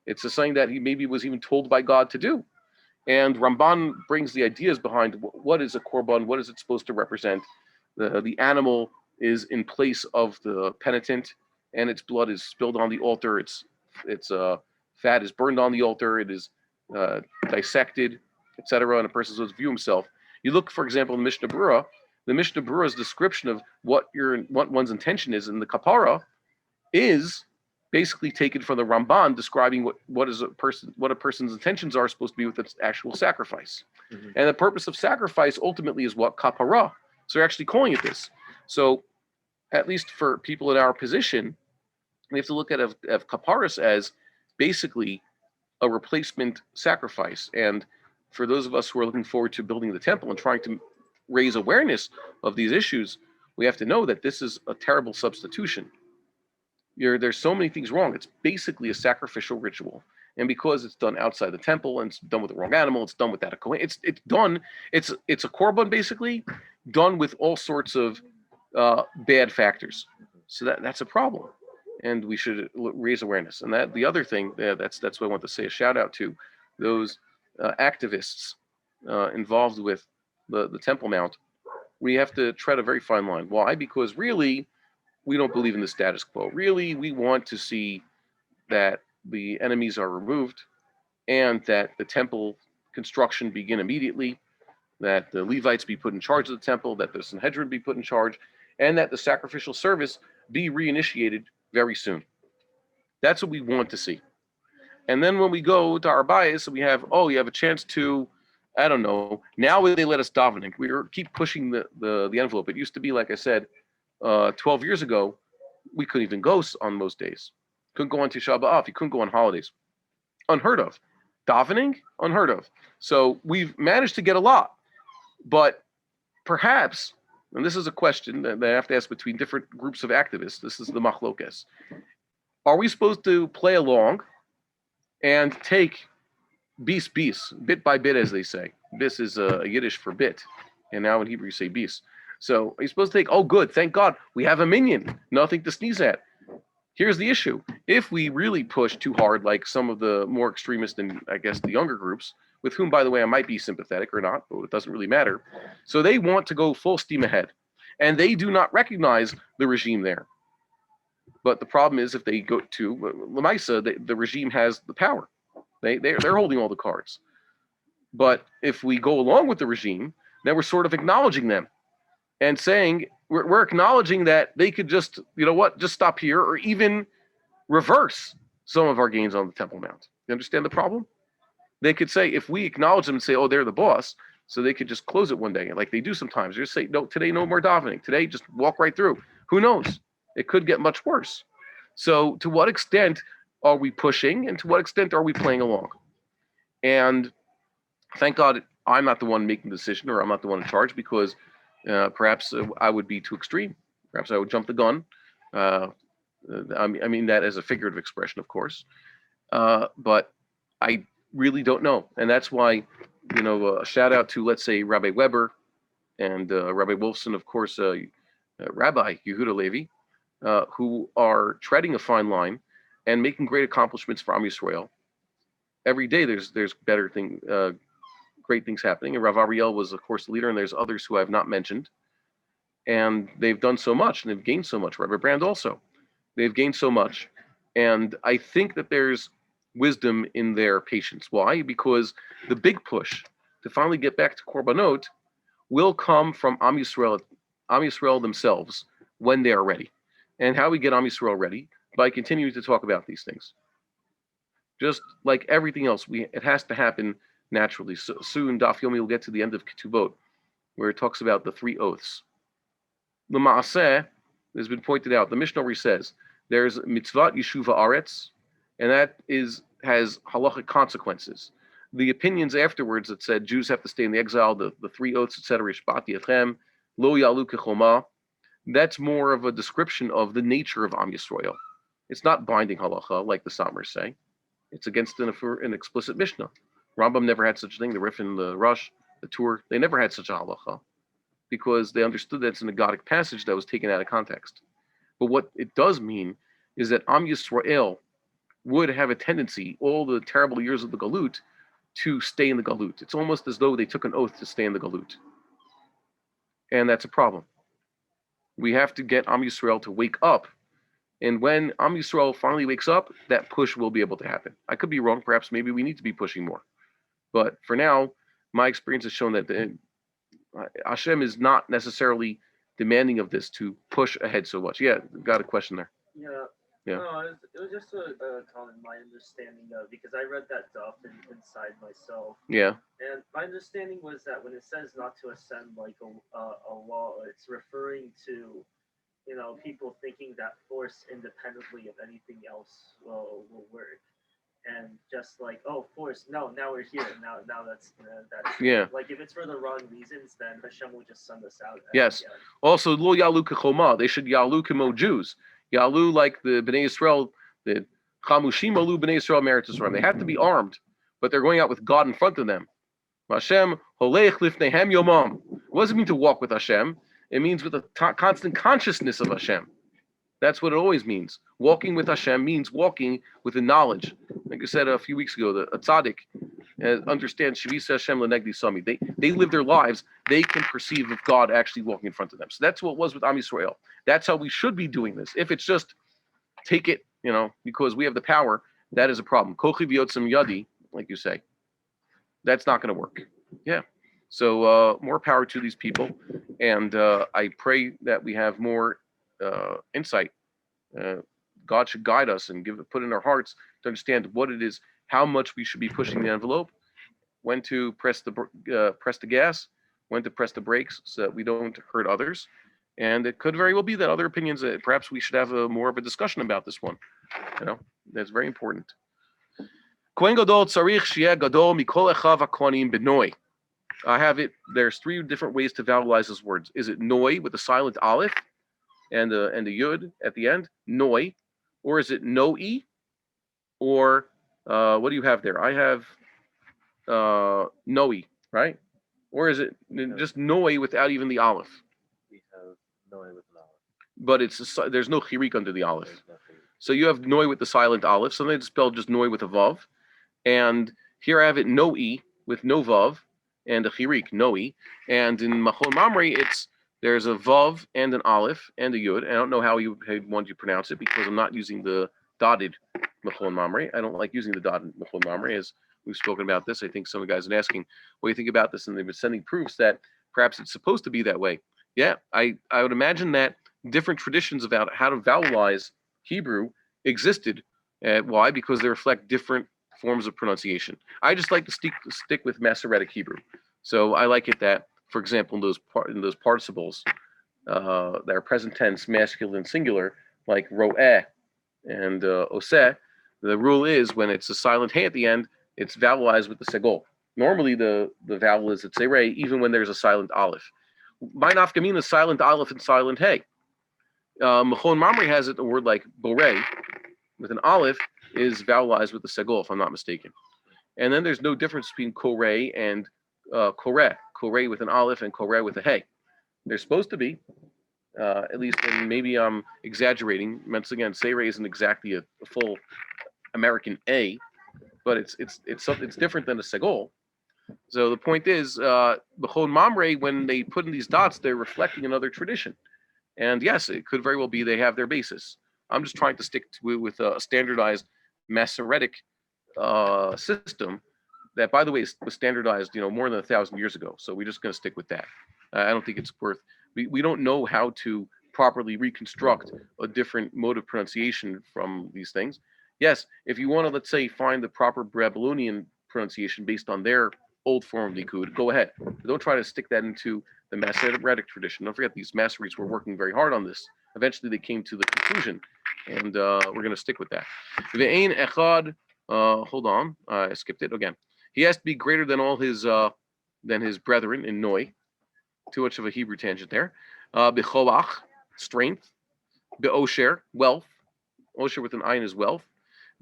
It's a something that he maybe was even told by God to do. And Ramban brings the ideas behind what is a korban, what is it supposed to represent. The animal is in place of the penitent, and its blood is spilled on the altar. Its fat is burned on the altar. It is dissected, etc. And a person is supposed to view himself. You look, for example, in the Mishnah Berurah's description of what one's intention is in the kapara is basically taken from the Ramban, describing what a person's intentions are supposed to be with its actual sacrifice. Mm-hmm. And the purpose of sacrifice ultimately is what? Kapara. So they're actually calling it this. So at least for people in our position, we have to look at kaparas as basically a replacement sacrifice. And for those of us who are looking forward to building the temple and trying to raise awareness of these issues, we have to know that this is a terrible substitution. There's so many things wrong. It's basically a sacrificial ritual, and because it's done outside the temple and it's done with the wrong animal, it's done without a kohen. It's done. It's a korban basically, done with all sorts of bad factors. So that's a problem, and we should raise awareness. And that the other thing, that's what I want to say. A shout out to those activists involved with the Temple Mount. We have to tread a very fine line. Why? Because really, we don't believe in the status quo. Really, we want to see that the enemies are removed and that the temple construction begin immediately, that the Levites be put in charge of the temple, that the Sanhedrin be put in charge, and that the sacrificial service be reinitiated very soon. That's what we want to see. And then when we go to our bias, we have, you have a chance to, I don't know, now they let us davening. We keep pushing the envelope. It used to be, like I said, 12 years ago, we couldn't even go on most days. Couldn't go on Tisha B'Av. You couldn't go on holidays. Unheard of. Davening? Unheard of. So we've managed to get a lot. But perhaps, and this is a question that I have to ask between different groups of activists, this is the machlokes. Are we supposed to play along and take bis, bit by bit, as they say? Bis is a Yiddish for bit. And now in Hebrew you say bis. So are you supposed to take, good, thank God, we have a minion, nothing to sneeze at. Here's the issue. If we really push too hard, like some of the more extremist and I guess the younger groups, with whom, by the way, I might be sympathetic or not, but it doesn't really matter. So they want to go full steam ahead. And they do not recognize the regime there. But the problem is if they go to Lamaisa, the regime has the power. They're holding all the cards. But if we go along with the regime, then we're sort of acknowledging them and saying, we're acknowledging that they could just, just stop here or even reverse some of our gains on the Temple Mount. You understand the problem? They could say, if we acknowledge them and say, they're the boss, so they could just close it one day, like they do sometimes. They just say, no, today no more davening. Today just walk right through. Who knows? It could get much worse. So to what extent are we pushing and to what extent are we playing along? And thank God I'm not the one making the decision or I'm not the one in charge because perhaps I would be too extreme. Perhaps I would jump the gun. I mean that as a figurative expression, of course. But I really don't know. And that's why, a shout out to, let's say, Rabbi Weber and Rabbi Wolfson, of course, Rabbi Yehuda Levi, who are treading a fine line and making great accomplishments for Am Yisrael. Every day there's great things happening. And Rav Ariel was, of course, the leader, and there's others who I have not mentioned. And they've done so much, and they've gained so much. Rabbi Brand also. They've gained so much. And I think that there's wisdom in their patience. Why? Because the big push to finally get back to Korbanot will come from Am Yisrael themselves when they are ready. And how we get Am Yisrael ready? By continuing to talk about these things. Just like everything else, it has to happen naturally. So soon, Daf Yomi will get to the end of Ketubot, where it talks about the 3 oaths. The Ma'aseh has been pointed out. The Mishnah says there's mitzvat yeshuva aretz, and that has halachic consequences. The opinions afterwards that said Jews have to stay in the exile, the 3 oaths, etc., Ishbati Etchem, Lo Yalu Kechoma, that's more of a description of the nature of Am Yisrael. It's not binding halacha, like the Samars say. It's against an explicit Mishnah. Rambam never had such a thing. The Rif and the Rush, the Tur, they never had such a halacha because they understood that it's an agadic passage that was taken out of context. But what it does mean is that Am Yisrael would have a tendency, all the terrible years of the Galut, to stay in the Galut. It's almost as though they took an oath to stay in the Galut. And that's a problem. We have to get Am Yisrael to wake up. And when Am Yisrael finally wakes up, that push will be able to happen. I could be wrong. Perhaps maybe we need to be pushing more. But for now, my experience has shown that Hashem is not necessarily demanding of this to push ahead so much. Yeah, got a question there. Yeah. No, it was just a comment, my understanding of, because I read that often inside myself. Yeah. And my understanding was that when it says not to ascend like a wall, it's referring to, people thinking that force independently of anything else will work. And just like, oh, force. No, now we're here. Now that's Yeah. like if it's for the wrong reasons, then Hashem will just send us out. Yes. Also, lo yalu kechoma. They should yalu kemo Jews. Yalu like the Bnei Yisrael, the chamushim alu Bnei Yisrael Meretz Yisrael. They have to be armed, but they're going out with God in front of them. Hashem holech lifnehem yomam. What does it mean to walk with Hashem? It means with a constant consciousness of Hashem. That's what it always means. Walking with Hashem means walking with the knowledge. Like I said a few weeks ago, a tzaddik understands Shavisa Hashem lenegdi sami. They live their lives. They can perceive of God actually walking in front of them. So that's what it was with Am Yisrael. That's how we should be doing this. If it's just take it, because we have the power, that is a problem. Kochi v'yotzim yadi, like you say, that's not going to work. Yeah. So more power to these people, and I pray that we have more insight. God should guide us and put in our hearts to understand what it is, how much we should be pushing the envelope, when to press the gas, when to press the brakes, so that we don't hurt others. And it could very well be that other opinions, perhaps we should have more of a discussion about this one. That's very important. Kohen Gadol tzarich sheyeh gadol mikol echav hakohanim benoi. I have it. There's 3 different ways to vowelize those words. Is it noi with a silent aleph and a yud at the end, noi, or is it noi, or what do you have there? I have noi, right? Or is it just noi without even the aleph? We have noi with an aleph. But there's no chirik under the aleph. So you have noi with the silent aleph. Sometimes it's spelled just noi with a vav. And here I have it noi with no vav and a chirik, noi. And in Machon Mamre, there's a vav and an aleph and a yud. I don't know how you want to pronounce it because I'm not using the dotted Machon Mamre. I don't like using the dotted Machon Mamre, as we've spoken about this. I think some of the guys are asking, what do you think about this? And they've been sending proofs that perhaps it's supposed to be that way. Yeah, I would imagine that different traditions about how to vowelize Hebrew existed. Why? Because they reflect different forms of pronunciation. I just like to stick with Masoretic Hebrew. So I like it that, for example, in those participles that are present tense, masculine, singular, like ro'eh and oseh, the rule is when it's a silent hey at the end, it's vowelized with the segol. Normally the vowel is a tzerei, even when there's a silent aleph. My nafkamina is silent aleph and silent hey. Machon Mamre has it, a word like borei, with an aleph, is vowelized with the segol, if I'm not mistaken. And then there's no difference between korei and koreh. Koreh with an aleph and koreh with a hey. They're supposed to be, at least, and maybe I'm exaggerating. Once again, seirei isn't exactly a full American A, but it's different than a segol. So the point is, Machon Mamre, when they put in these dots, they're reflecting another tradition. And yes, it could very well be they have their basis. I'm just trying to stick with a standardized Masoretic system that, by the way, was standardized, more than 1,000 years ago. So we're just going to stick with that. I don't think it's worth. We don't know how to properly reconstruct a different mode of pronunciation from these things. Yes, if you want to, let's say, find the proper Babylonian pronunciation based on their old form of Likud, go ahead. But don't try to stick that into the Masoretic tradition. Don't forget, these Masoretes were working very hard on this. Eventually, they came to the conclusion, and we're going to stick with that. Ve'ein echad. Hold on, I skipped it again. He has to be greater than all his brethren in Noi. Too much of a Hebrew tangent there. B'cholach, strength. Be'osher, wealth. Osher with an ayin is wealth.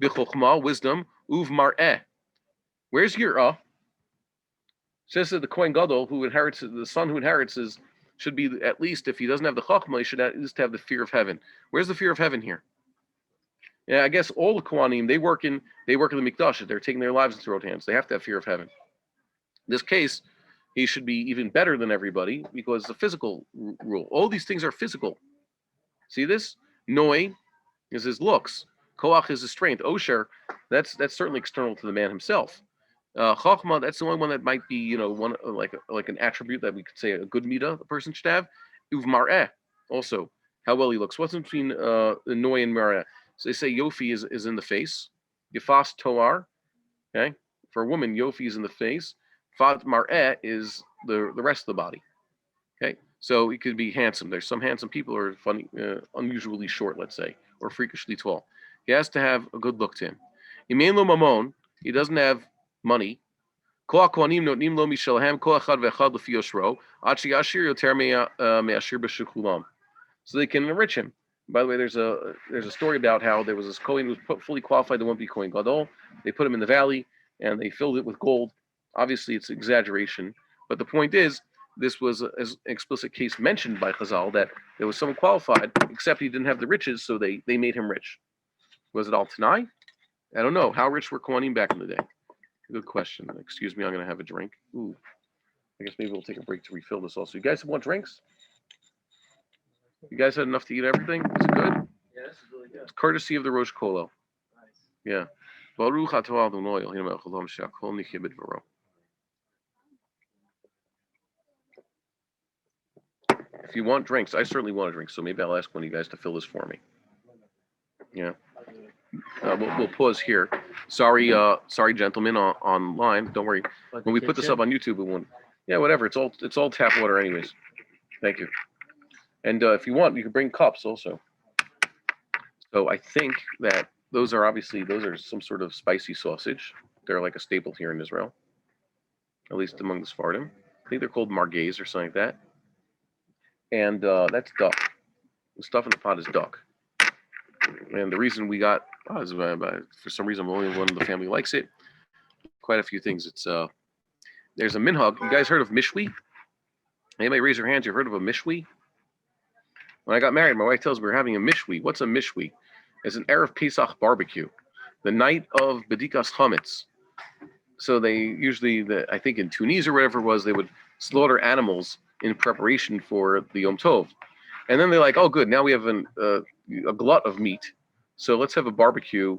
B'chochma, wisdom. Uv mar'eh. Where's your says that the Kohen Gadol, who inherits, the son who inherits, should be, at least, if he doesn't have the chachma, he should at least have the fear of heaven. Where's the fear of heaven here? Yeah, I guess all the Kohanim, they work in the mikdash. They're taking their lives into their own hands. They have to have fear of heaven. In this case, he should be even better than everybody because it's a physical rule. All these things are physical. See this? Noi is his looks. Koach is his strength. Osher, that's certainly external to the man himself. Chachma, that's the only one that might be, one like an attribute that we could say a good midah the person should have. Uv mar'eh, also how well he looks. What's in between noi and mar'eh? So they say yofi is in the face. Yefas toar, okay. For a woman, yofi is in the face. Fat mar'eh is the rest of the body. Okay, so it could be handsome. There's some handsome people who are funny, unusually short, let's say, or freakishly tall. He has to have a good look to him. Imein lo mamon, He doesn't have money. So they can enrich him. By the way, there's a story about how there was this Kohen who was fully qualified to want to be Kohen Gadol. They put him in the valley and they filled it with gold. Obviously, it's exaggeration, but the point is, this was an explicit case mentioned by Chazal that there was someone qualified, except he didn't have the riches, so they made him rich. Was it all Tanai? I don't know. How rich were Kohanim back in the day? Good question. Excuse me, I'm going to have a drink. Ooh, I guess maybe we'll take a break to refill this also. You guys want drinks? You guys had enough to eat everything? Is it good? Yeah, this is really good. It's courtesy of the Rosh Kolo. Nice. Yeah. Baruch atah Adonai Eloheinu melech haolam she'akol nihye b'dvaro. If you want drinks, I certainly want a drink, so maybe I'll ask one of you guys to fill this for me. Yeah. We'll pause here. Sorry, gentlemen, online. Don't worry. When we put this up on YouTube, it won't. Yeah, whatever. It's all tap water, anyways. Thank you. And if you want, you can bring cups also. So I think that those are some sort of spicy sausage. They're like a staple here in Israel, at least among the Sephardim. I think they're called margais or something like that. And that's duck. The stuff in the pot is duck. And the reason we got is for some reason only one of the family likes it. Quite a few things. It's there's a minhag. You guys heard of mishwi? Anybody raise your hands? You heard of a mishwi? When I got married, my wife tells me we're having a mishwi. What's a mishwi? It's an Erev Pesach barbecue, the night of Bedikas Chametz. So they usually, I think in Tunis or whatever it was, they would slaughter animals in preparation for the Yom Tov. And then they're like, oh, good, now we have a glut of meat. So let's have a barbecue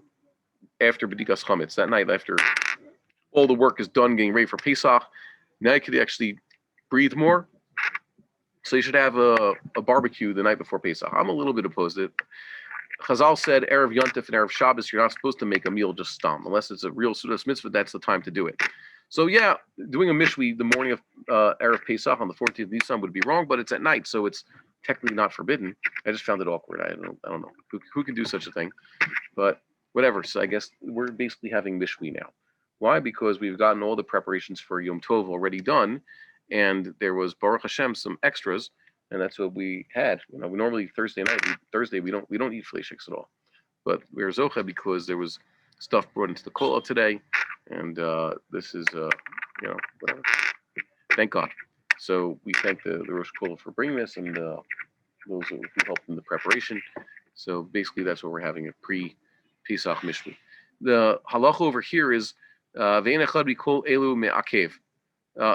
after Bedikas Chametz, that night after all the work is done getting ready for Pesach. Now you could actually breathe more. So you should have a barbecue the night before Pesach. I'm a little bit opposed to it. Chazal said, Erev Yontif and Erev Shabbos, you're not supposed to make a meal just stam. Unless it's a real Sudas mitzvah, that's the time to do it. So yeah, doing a mishwi the morning of Erev Pesach on the 14th of Nisan would be wrong, but it's at night, so it's technically not forbidden. I just found it awkward. I don't know. Who can do such a thing? But whatever. So I guess we're basically having mishwi now. Why? Because we've gotten all the preparations for Yom Tov already done, and there was Baruch Hashem some extras, and that's what we had. We normally Thursday we don't eat fleishiks at all, but we were zocha because there was stuff brought into the kola today, and this is whatever. Thank God. So we thank the Rosh Kola for bringing this, and those who helped in the preparation. So basically, that's what we're having, a pre-Pesach mishwi. The halacha over here is ve'en echad mikol elu me'akev.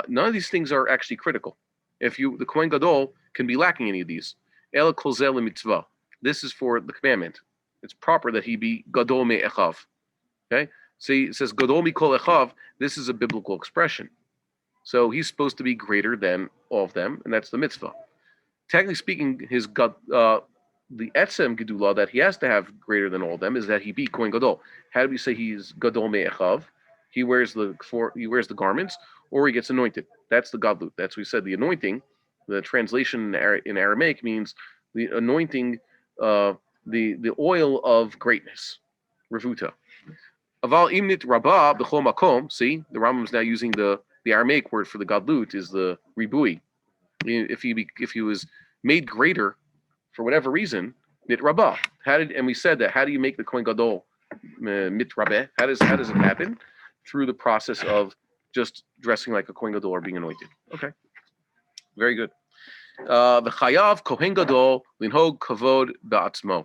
None of these things are actually critical. If the Kohen Gadol can be lacking any of these. El kol zeh mitzvah. This is for the commandment. It's proper that he be Gadol me'echav. Okay? So it says Gadol mikol echav. This is a biblical expression. So he's supposed to be greater than all of them, and that's the mitzvah. Technically speaking, the etzem gedula that he has to have greater than all of them is that he be Kohen Gadol. How do we say he's Gadol me'echav? He wears the garments, or he gets anointed. That's the gadlut. That's what we said. The anointing, the translation in Aramaic means the anointing, the oil of greatness, revuta. Aval imnit rabah b'chol makom. See, the Rambam is now using the Aramaic word for the gadlut is the ribui. If he was made greater for whatever reason, nit rabah. And we said that. How do you make the Kohen Gadol mit rabeh? How does it happen? Through the process of just dressing like a Kohen Gadol or being anointed. Okay, very good. V'chayav Kohen Gadol linhog kavod ba'atzmo.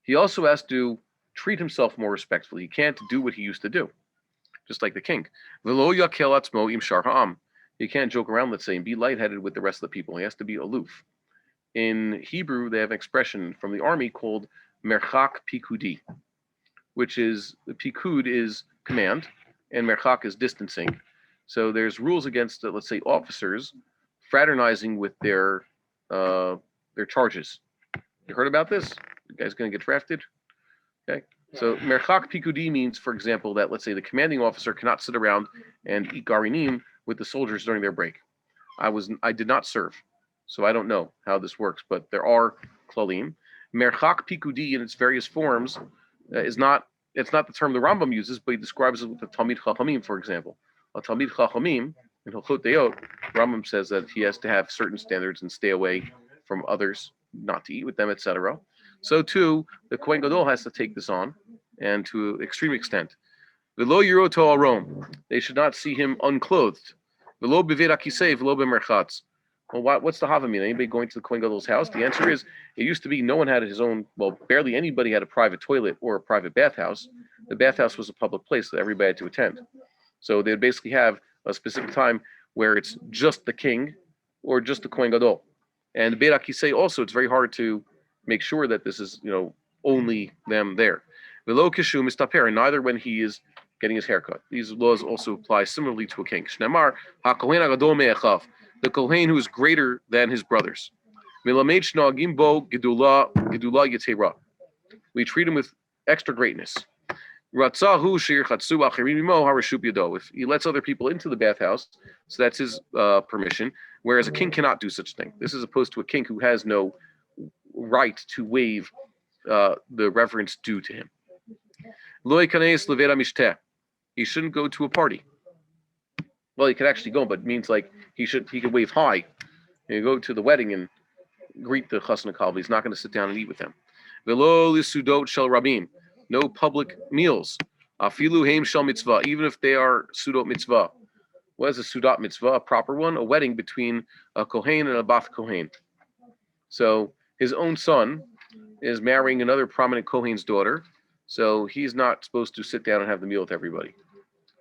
He also has to treat himself more respectfully. He can't do what he used to do, just like the king. V'lo yakel atzmo im shar ha'am. He can't joke around, let's say, and be lightheaded with the rest of the people. He has to be aloof. In Hebrew, they have an expression from the army called merchak pikudi, which is, the pikud is command, and merchak is distancing. So there's rules against, let's say, officers fraternizing with their charges. You heard about this? You guys going to get drafted? Okay. So merchak pikudi means, for example, that let's say the commanding officer cannot sit around and eat garinim with the soldiers during their break. I did not serve, so I don't know how this works, but there are klalim. Merchak pikudi in its various forms is not It's not the term the Rambam uses, but he describes it with the Talmid Chachamim, for example. A Talmid Chachamim in Hilchot Deot, Rambam says that he has to have certain standards and stay away from others, not to eat with them, etc. So too, the Kohen Gadol has to take this on, and to an extreme extent. V'lo yiro to arom. They should not see him unclothed. V'lo b'veit hakisei v'lo b'merchatz. Well, what's the hava mean? Anybody going to the Kohen Gadol's house? The answer is, it used to be no one had his own, well, barely anybody had a private toilet or a private bathhouse. The bathhouse was a public place that everybody had to attend. So they'd basically have a specific time where it's just the king or just the Kohen Gadol. And the Beit HaKisei also, it's very hard to make sure that this is, only them there. V'lo kishu mistaper, and neither when he is getting his haircut. These laws also apply similarly to a king. Shnemar, ha-kohen ha-gadol me'echav, the kohen who is greater than his brothers. Milamed shnagim bo gedula yetera. We treat him with extra greatness. Ratzahu shir chatsu achirim imo harashup yado. If he lets other people into the bathhouse, so that's his permission. Whereas a king cannot do such thing. This is opposed to a king who has no right to waive the reverence due to him. Lo yikanes levera mishteh. He shouldn't go to a party. Well, he could actually go, but it means like he could wave hi. You go to the wedding and greet the chassan hakal, but he's not going to sit down and eat with them. Velo lisudot shel rabim. No public meals. Afilu heim shel mitzvah, even if they are sudot mitzvah. What is a sudat mitzvah? A proper one, a wedding between a kohen and a bath kohen. So his own son is marrying another prominent kohen's daughter, so he's not supposed to sit down and have the meal with everybody.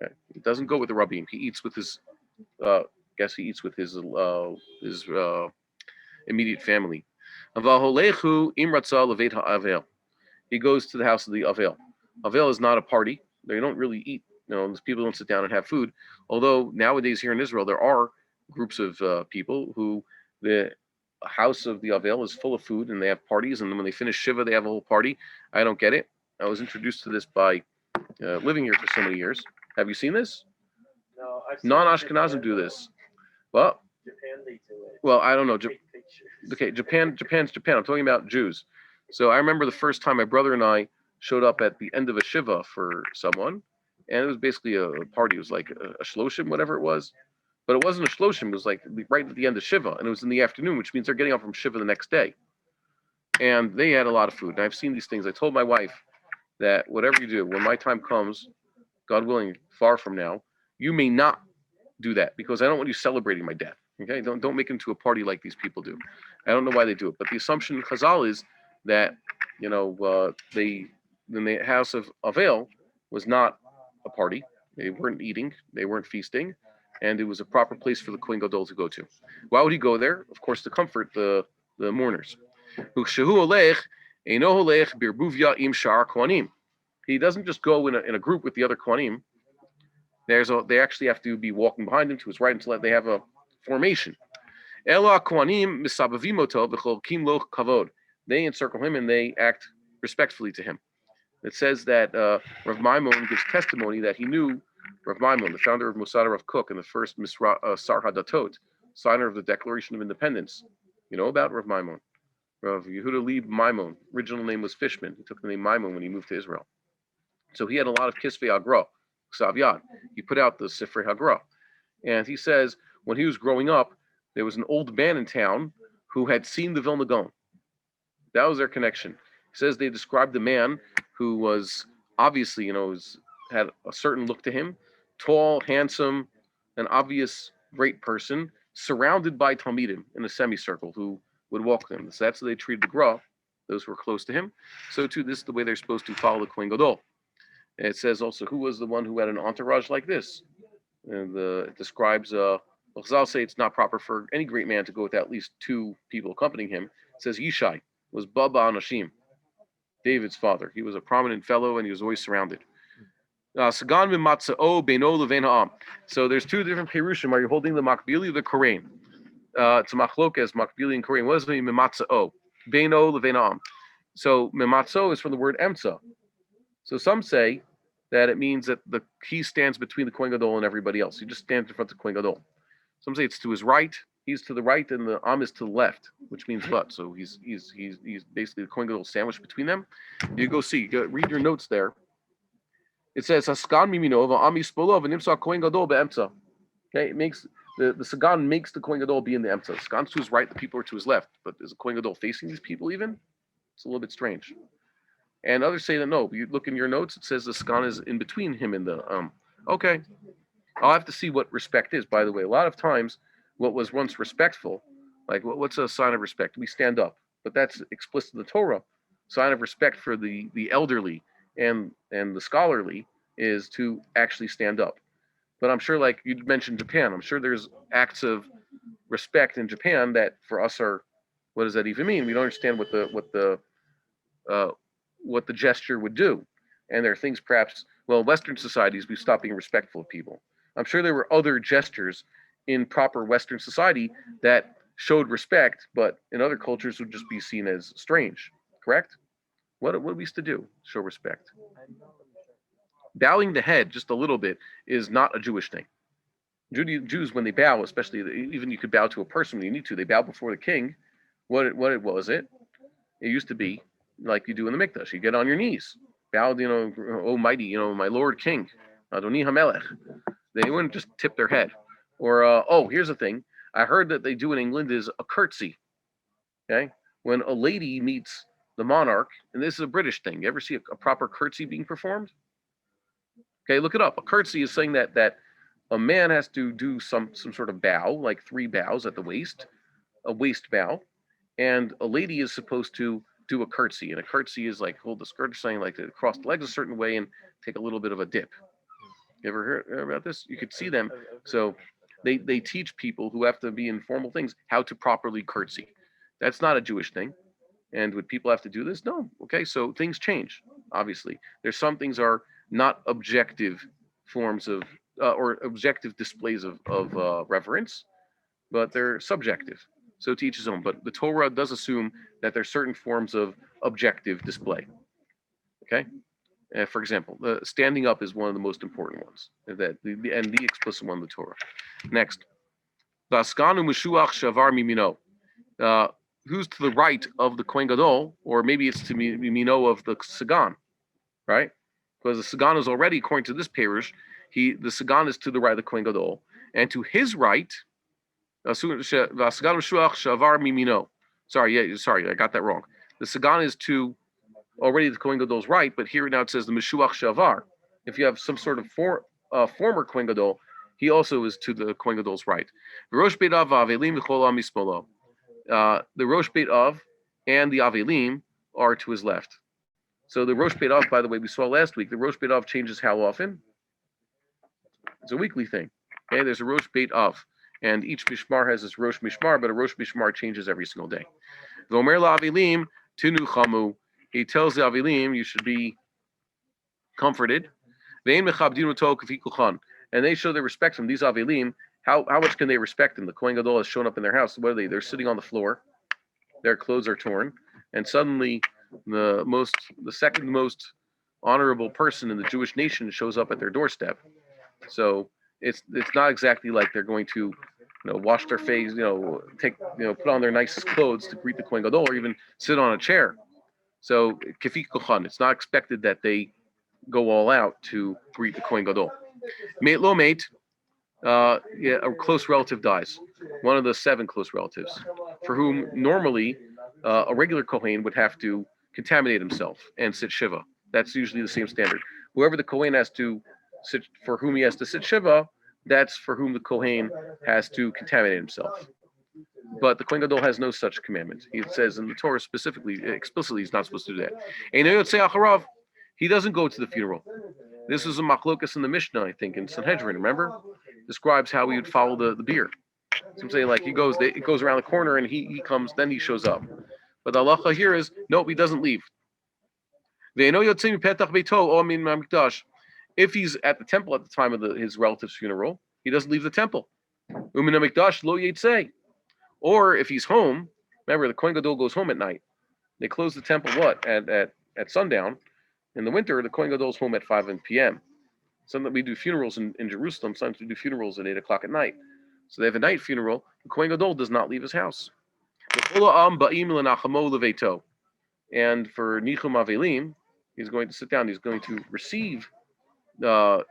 Okay. He doesn't go with the rabbim. He eats with his, immediate family. He goes to the house of the avel. Avel is not a party. They don't really eat. People don't sit down and have food. Although nowadays here in Israel, there are groups of people who the house of the avel is full of food and they have parties. And then when they finish Shiva, they have a whole party. I don't get it. I was introduced to this by living here for so many years. Have you seen this? No, Non-Ashkenazim do this. Well, Japan, they do it. well, I don't know. Take pictures. Okay, Japan's Japan. I'm talking about Jews. So I remember the first time my brother and I showed up at the end of a Shiva for someone, and it was basically a party. It was like a shloshim, whatever it was. But it wasn't a shloshim. It was like right at the end of Shiva, and it was in the afternoon, which means they're getting up from Shiva the next day. And they had a lot of food. And I've seen these things. I told my wife that whatever you do, when my time comes, God willing, far from now, you may not do that because I don't want you celebrating my death. Okay, don't make it into a party like these people do. I don't know why they do it, but the assumption in Chazal is that the house of Avel was not a party. They weren't eating, they weren't feasting, and it was a proper place for the Kohen Gadol to go to. Why would he go there? Of course, to comfort the mourners. He doesn't just go in a group with the other Kohanim. They actually have to be walking behind him to his right until they have a formation. They encircle him and they act respectfully to him. It says that Rav Maimon gives testimony that he knew Rav Maimon, the founder of Musada Rav Kook and the first Sar Hadatot, signer of the Declaration of Independence. You know about Rav Maimon? Rav Yehuda Leib Maimon. Original name was Fishman. He took the name Maimon when he moved to Israel. So he had a lot of Kisvei Agra, Ksav Yad. He put out the Sifrei Hagra. And he says when he was growing up, there was an old man in town who had seen the Vilna Gaon. That was their connection. He says they described the man who was obviously, had a certain look to him, tall, handsome, an obvious great person, surrounded by Talmidim in a semicircle who would walk them. So that's how they treated the Gra, those who were close to him. So too, this is the way they're supposed to follow the Kohen Gadol. And it says also, who was the one who had an entourage like this? And it describes, Chazal say it's not proper for any great man to go with at least two people accompanying him. It says Yishai was Baba Anashim, David's father. He was a prominent fellow and he was always surrounded. So there's two different perushim. Are you holding the makbili or the korein? It's a machlokes, makbili and korein. What does it mean, mimatza'o? Beino levena'am. So mimatzo is from the word emtza. So some say that it means that he stands between the Kohen Gadol and everybody else. He just stands in front of the Kohen Gadol. Some say it's to his right. He's to the right, and the Am is to the left, which means what? So he's basically the Kohen Gadol sandwiched between them. You go see, read your notes there. It says Haskan Miminova Ami Spolov and Imsa Kohen Gadol Be'emtza. Okay, it makes the Sagan makes the Kohen Gadol be in the Emtza. Sagan's to his right, the people are to his left. But is the Kohen Gadol facing these people even? It's a little bit strange. And others say that no. You look in your notes, it says the Sagan is in between him and the Okay. I'll have to see what respect is, by the way. A lot of times what was once respectful, like what's a sign of respect? We stand up. But that's explicit in the Torah. Sign of respect for the elderly and the scholarly is to actually stand up. But I'm sure, like you mentioned Japan, I'm sure there's acts of respect in Japan that for us are, what does that even mean? We don't understand uh, what the gesture would do. And there are things perhaps, well, in Western societies, we stop being respectful of people. I'm sure there were other gestures in proper Western society that showed respect, but in other cultures would just be seen as strange. Correct? What we used to do, show respect. Bowing the head just a little bit is not a Jewish thing. Jews, when they bow, especially even you could bow to a person when you need to, they bow before the king. What it was it? It used to be like you do in the Mikdash. You get on your knees, bow, Almighty, my Lord King, Adoni Hamelech. They wouldn't just tip their head. Or here's the thing. I heard that they do in England is a curtsy. Okay, when a lady meets the monarch, and this is a British thing. You ever see a proper curtsy being performed? Okay, look it up. A curtsy is saying that a man has to do some sort of bow, like 3 bows at the waist, a waist bow, and a lady is supposed to do a curtsy. And a curtsy is like hold the skirt, saying like to cross the legs a certain way and take a little bit of a dip. You ever heard about this? You could see them. So they teach people who have to be in formal things how to properly curtsy. That's not a Jewish thing. And would people have to do this? No. Okay, so things change. Obviously, there's some things are not objective forms of or objective displays of reverence, but they're subjective. So to each his own. But the Torah does assume that there's certain forms of objective display. Okay. For example, standing up is one of the most important ones, and the explicit one in the Torah. Next, Vaskanu Meshuach Shavar Mimino. Who's to the right of the Kohen Gadol, or maybe it's to Mimino of the Sagan, right? Because the Sagan is already, according to this parish, the Sagan is to the right of the Kohen Gadol, and to his right, Vasagan Meshuach Shavar Mimino. Sorry, I got that wrong. The Sagan is to already the Kohen Gadol's right, but here now it says the Meshuach Shavar. If you have some sort of former Kohen Gadol, he also is to the Kohen Gadol's right. The Rosh Beit Av Avelim V'chol Am Mispolo. The Rosh Beit Av and the Avelim are to his left. So the Rosh Beit Av, by the way, we saw last week, the Rosh Beit Av changes how often? It's a weekly thing. Okay, there's a Rosh Beit Av, and each Mishmar has its Rosh Mishmar, but a Rosh Mishmar changes every single day. V'omer la'avilim tinu chamu. He tells the Avilim, you should be comforted. And they show their respect from these Avilim. How much can they respect him? The Kohen Gadol has shown up in their house. What are they? They're sitting on the floor. Their clothes are torn. And suddenly the second most honorable person in the Jewish nation shows up at their doorstep. So it's not exactly like they're going to wash their face, put on their nicest clothes to greet the Kohen Gadol, or even sit on a chair. So kefik kochan, it's not expected that they go all out to greet the Kohen Gadol. Mate lo mate, a close relative dies, one of the 7 close relatives, for whom normally a regular Kohen would have to contaminate himself and sit shiva. That's usually the same standard. Whoever the Kohen has to sit, for whom he has to sit shiva, that's for whom the Kohen has to contaminate himself. But the Kohen Gadol has no such commandment. It says in the Torah explicitly, he's not supposed to do that. He doesn't go to the funeral. This is a machlokas in the Mishnah, I think, in Sanhedrin. Remember, describes how he would follow the beer. So I'm saying like it goes around the corner and he comes, then he shows up. But the halacha here is nope, he doesn't leave. If he's at the temple at the time of his relative's funeral, he doesn't leave the temple. Or if he's home, remember the Kohen Gadol goes home at night. They close the temple at sundown. In the winter, the Kohen Gadol's home at 5 p.m. Sometimes we do funerals in Jerusalem. Sometimes we do funerals at 8 o'clock at night. So they have a night funeral. The Kohen Gadol does not leave his house. And for Nichum Avelim, he's going to sit down. He's going to receive uh,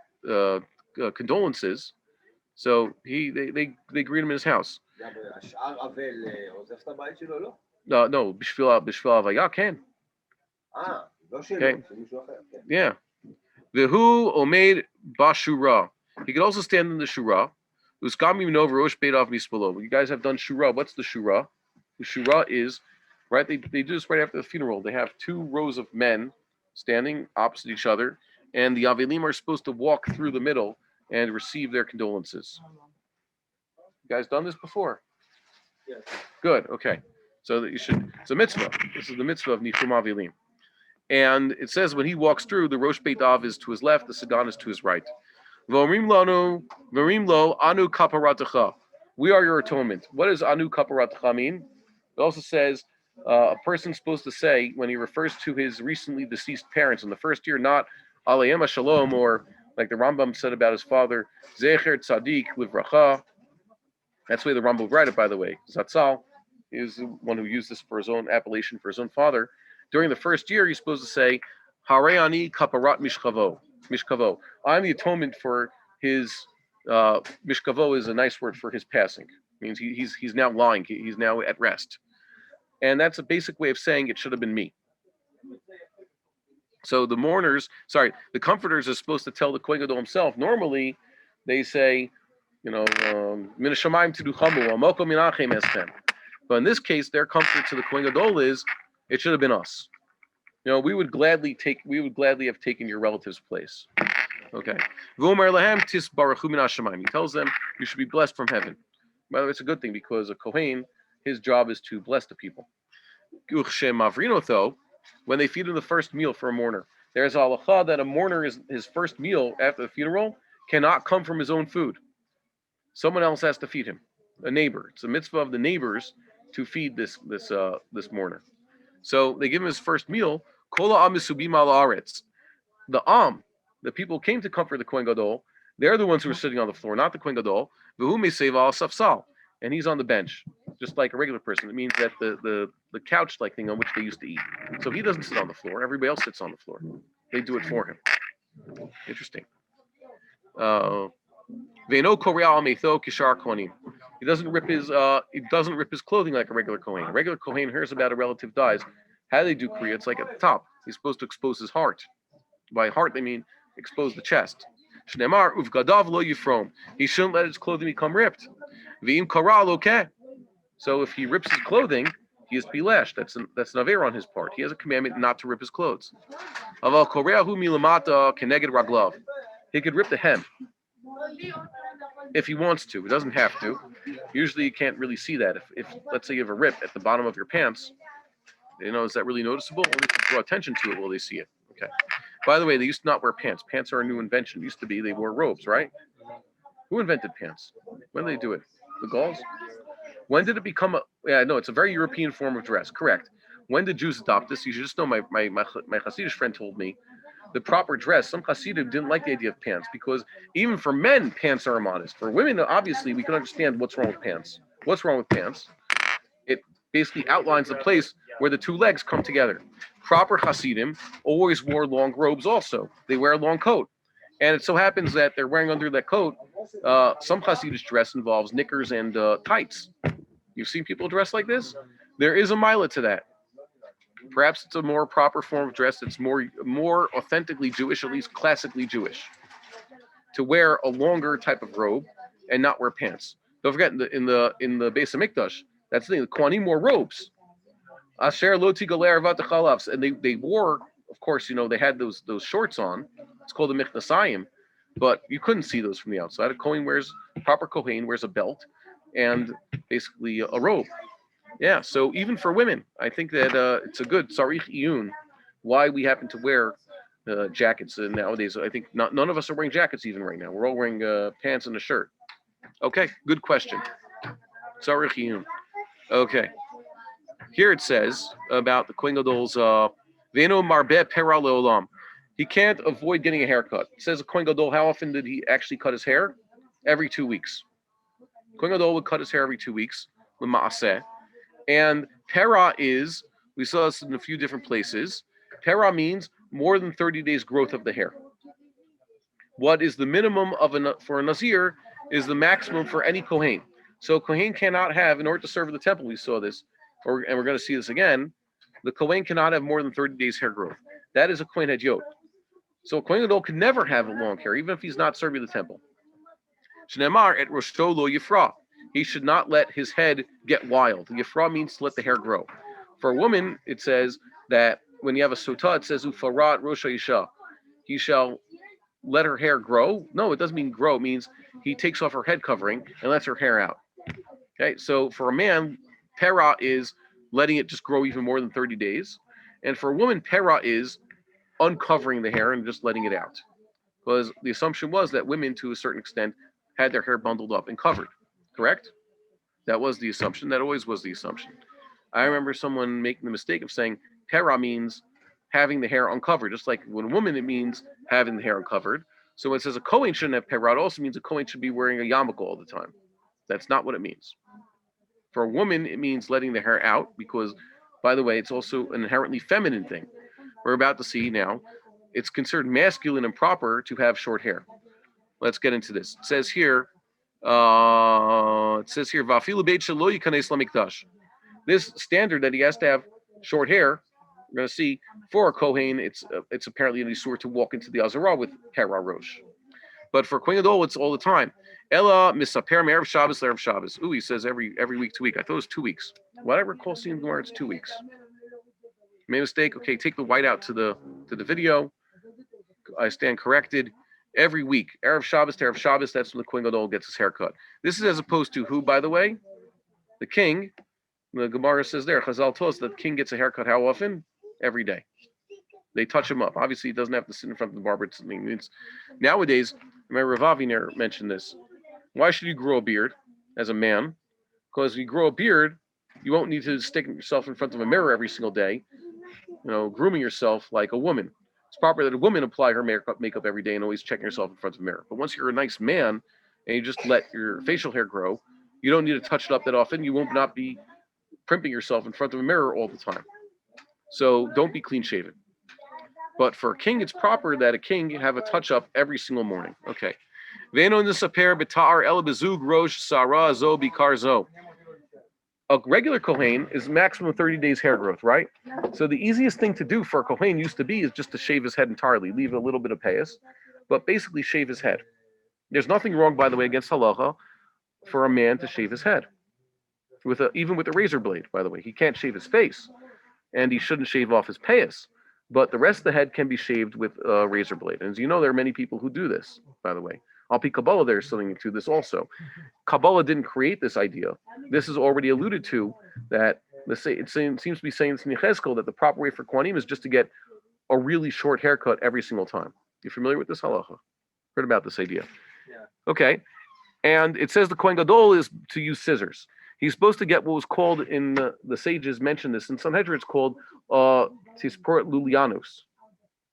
condolences. So they greet him in his house. השאר אבל עוזב את הבית שלו, לא? No, בשביל ההוויה, כן. לא שלו, Okay. של מישהו אחר, כן. Yeah. Vehu omeid bashura. He could also stand in the shura. Uskami minov rosh beidov mispalo. You guys have done shura. What's the shura? The shura is, right, they do this right after the funeral. They have two rows of men standing opposite each other, and the avelim are supposed to walk through the middle and receive their condolences. You guys done this before? Yes. Good, okay. So that you should, it's a mitzvah. This is the mitzvah of Nichum Avelim. And it says when he walks through, the Rosh Beit Av is to his left, the Sagan is to his right. V'omrim lo anu kaparatacha. We are your atonement. What does anu kaparatacha mean? It also says a person's supposed to say when he refers to his recently deceased parents in the first year, not alayim shalom, or like the Rambam said about his father, zecher tzadik livracha. That's the way the Rambam would write it, by the way. Zatzal is the one who used this for his own appellation for his own father. During the first year, he's supposed to say, Hareani kaparat mishkavo. I'm the atonement for his mishkavo is a nice word for his passing. It means he's now lying. He's now at rest. And that's a basic way of saying it should have been me. So the comforters are supposed to tell the Kohen Gadol himself. Normally, they say, min hashamayim tiduchamu, amoko minachem eschem. But in this case, their comfort to the Kohen Gadol is, it should have been us. We would gladly have taken your relative's place. Okay. V'omer lahem tis baruchu min hashamayim. He tells them, you should be blessed from heaven. By the way, it's a good thing because a Kohen, his job is to bless the people. Though, when they feed him the first meal for a mourner, there's a halacha that a mourner is his first meal after the funeral cannot come from his own food. Someone else has to feed him, a neighbor. It's a mitzvah of the neighbors to feed this mourner. So they give him his first meal. Kola amisubim al aretz. The people who came to comfort the Kohen Gadol. They're the ones who are sitting on the floor, not the Kohen Gadol. V'hu mesev al safsal, and he's on the bench, just like a regular person. It means that the couch-like thing on which they used to eat. So he doesn't sit on the floor. Everybody else sits on the floor. They do it for him. Interesting. Ve'no korea al meitho kishar kohanim. He doesn't rip his clothing like a regular Kohen. A regular Kohen hears about a relative dies. How do they do kriya? It's like at the top. He's supposed to expose his heart. By heart, they mean expose the chest. Shneimar uvgadav lo yifrom. He shouldn't let his clothing become ripped. V'im karal okay. So if he rips his clothing, he is to be lashed. That's an aver on his part. He has a commandment not to rip his clothes. Aval koreahu milamata keneged raglav. He could rip the hem if he wants to. He doesn't have to. Usually you can't really see that. If let's say you have a rip at the bottom of your pants, is that really noticeable? Only if you draw attention to it will they see it. Okay. By the way, they used to not wear pants. Pants are a new invention. It used to be they wore robes, right? Who invented pants? When did they do it? The Gauls? When did it become it's a very European form of dress. Correct. When did Jews adopt this? You should just know my Hasidic friend told me the proper dress. Some Hasidim didn't like the idea of pants because even for men, pants are immodest. For women, obviously, we can understand what's wrong with pants. What's wrong with pants? It basically outlines the place where the two legs come together. Proper Hasidim always wore long robes also. They wear a long coat. And it so happens that they're wearing under that coat, some Hasidic dress involves knickers and tights. You've seen people dress like this? There is a mila to that. Perhaps it's a more proper form of dress that's more authentically Jewish, at least classically Jewish, to wear a longer type of robe and not wear pants. Don't forget, in the Beis Hamikdash, that's the thing. The Kohanim wore robes. Asher loti galer v'atachalavs, and they wore, of course, they had those shorts on. It's called the Michnasayim, but you couldn't see those from the outside. Proper Kohen wears a belt and basically a robe. Yeah, so even for women, I think that it's a good tzarich iyun why we happen to wear jackets nowadays. I think none of us are wearing jackets even right now. We're all wearing pants and a shirt. Okay, good question. Tzarich iyun. Okay. Here it says about the Kohen Gadol's Veno Marbe Pera Leolam. He can't avoid getting a haircut. It says a Kohen Gadol, how often did he actually cut his hair? Every 2 weeks. Kohen Gadol would cut his hair every 2 weeks. L'maaseh. And Pera is, we saw this in a few different places. Pera means more than 30 days growth of the hair. what is the minimum for a Nazir is the maximum for any Kohen. So Kohen cannot have, in order to serve in the temple, we saw this, and we're going to see this again, the Kohen cannot have more than 30 days hair growth. That is a Kohen Hadyot. So a Kohen Gadol can never have a long hair, even if he's not serving the temple. Shneimar et Rosho lo Yifra. He should not let his head get wild. Yifra means to let the hair grow. For a woman, it says that when you have a sotah, it says Ufarat Rosha Isha. He shall let her hair grow. No, it doesn't mean grow. It means he takes off her head covering and lets her hair out. Okay, so for a man, pera is letting it just grow even more than 30 days. And for a woman, pera is uncovering the hair and just letting it out. Because the assumption was that women, to a certain extent, had their hair bundled up and covered. Correct? That was the assumption. That always was the assumption. I remember someone making the mistake of saying pera means having the hair uncovered. Just like when a woman, it means having the hair uncovered. So when it says a Kohen shouldn't have pera, it also means a Kohen should be wearing a yarmulke all the time. That's not what it means. For a woman, it means letting the hair out because, by the way, it's also an inherently feminine thing. We're about to see now. It's considered masculine and proper to have short hair. Let's get into this. It says here, Vafilu beit shelo yikanes lamikdash. This standard that he has to have short hair, we're going to see for a Kohen, it's apparently an issur to walk into the Azara with pera rosh. But for Kohen Gadol, it's all the time. Ella misaper me'erev Shabbos l'erev Shabbos. Ooh, he says every week to week. I thought it was 2 weeks. What I recall seeing the Gemara, it's 2 weeks. Made a mistake. Okay, take the white out to the video. I stand corrected. Every week, erev Shabbos to erev Shabbos. That's when the Kohen Gadol gets his haircut. This is as opposed to who, by the way, the king. The Gemara says there, Chazal told us that the king gets a haircut how often? Every day. They touch him up. Obviously, he doesn't have to sit in front of the barber. Nowadays, remember Rav Aviner mentioned this. Why should you grow a beard as a man? Because if you grow a beard, you won't need to stick yourself in front of a mirror every single day, grooming yourself like a woman. It's proper that a woman apply her makeup every day and always check yourself in front of a mirror. But once you're a nice man and you just let your facial hair grow, you don't need to touch it up that often. You won't not be primping yourself in front of a mirror all the time. So don't be clean shaven. But for a king, it's proper that a king have a touch up every single morning. Okay. A regular Kohen is maximum 30 days hair growth, right? So the easiest thing to do for a Kohen used to be is just to shave his head entirely, leave a little bit of payas, but basically shave his head. There's nothing wrong, by the way, against halacha for a man to shave his head, even with a razor blade, by the way. He can't shave his face, and he shouldn't shave off his payas, but the rest of the head can be shaved with a razor blade. And as you know, there are many people who do this, by the way. Al-Pi Kabbalah, there's something to this also. Kabbalah didn't create this idea. This is already alluded to, that it seems to be saying in Yechezkel that the proper way for Kohanim is just to get a really short haircut every single time. You familiar with this halacha? Heard about this idea? Yeah. Okay. And it says the Kohen Gadol is to use scissors. He's supposed to get what was called in the sages mentioned this. In Sanhedrin, it's called Tisport Lulianus.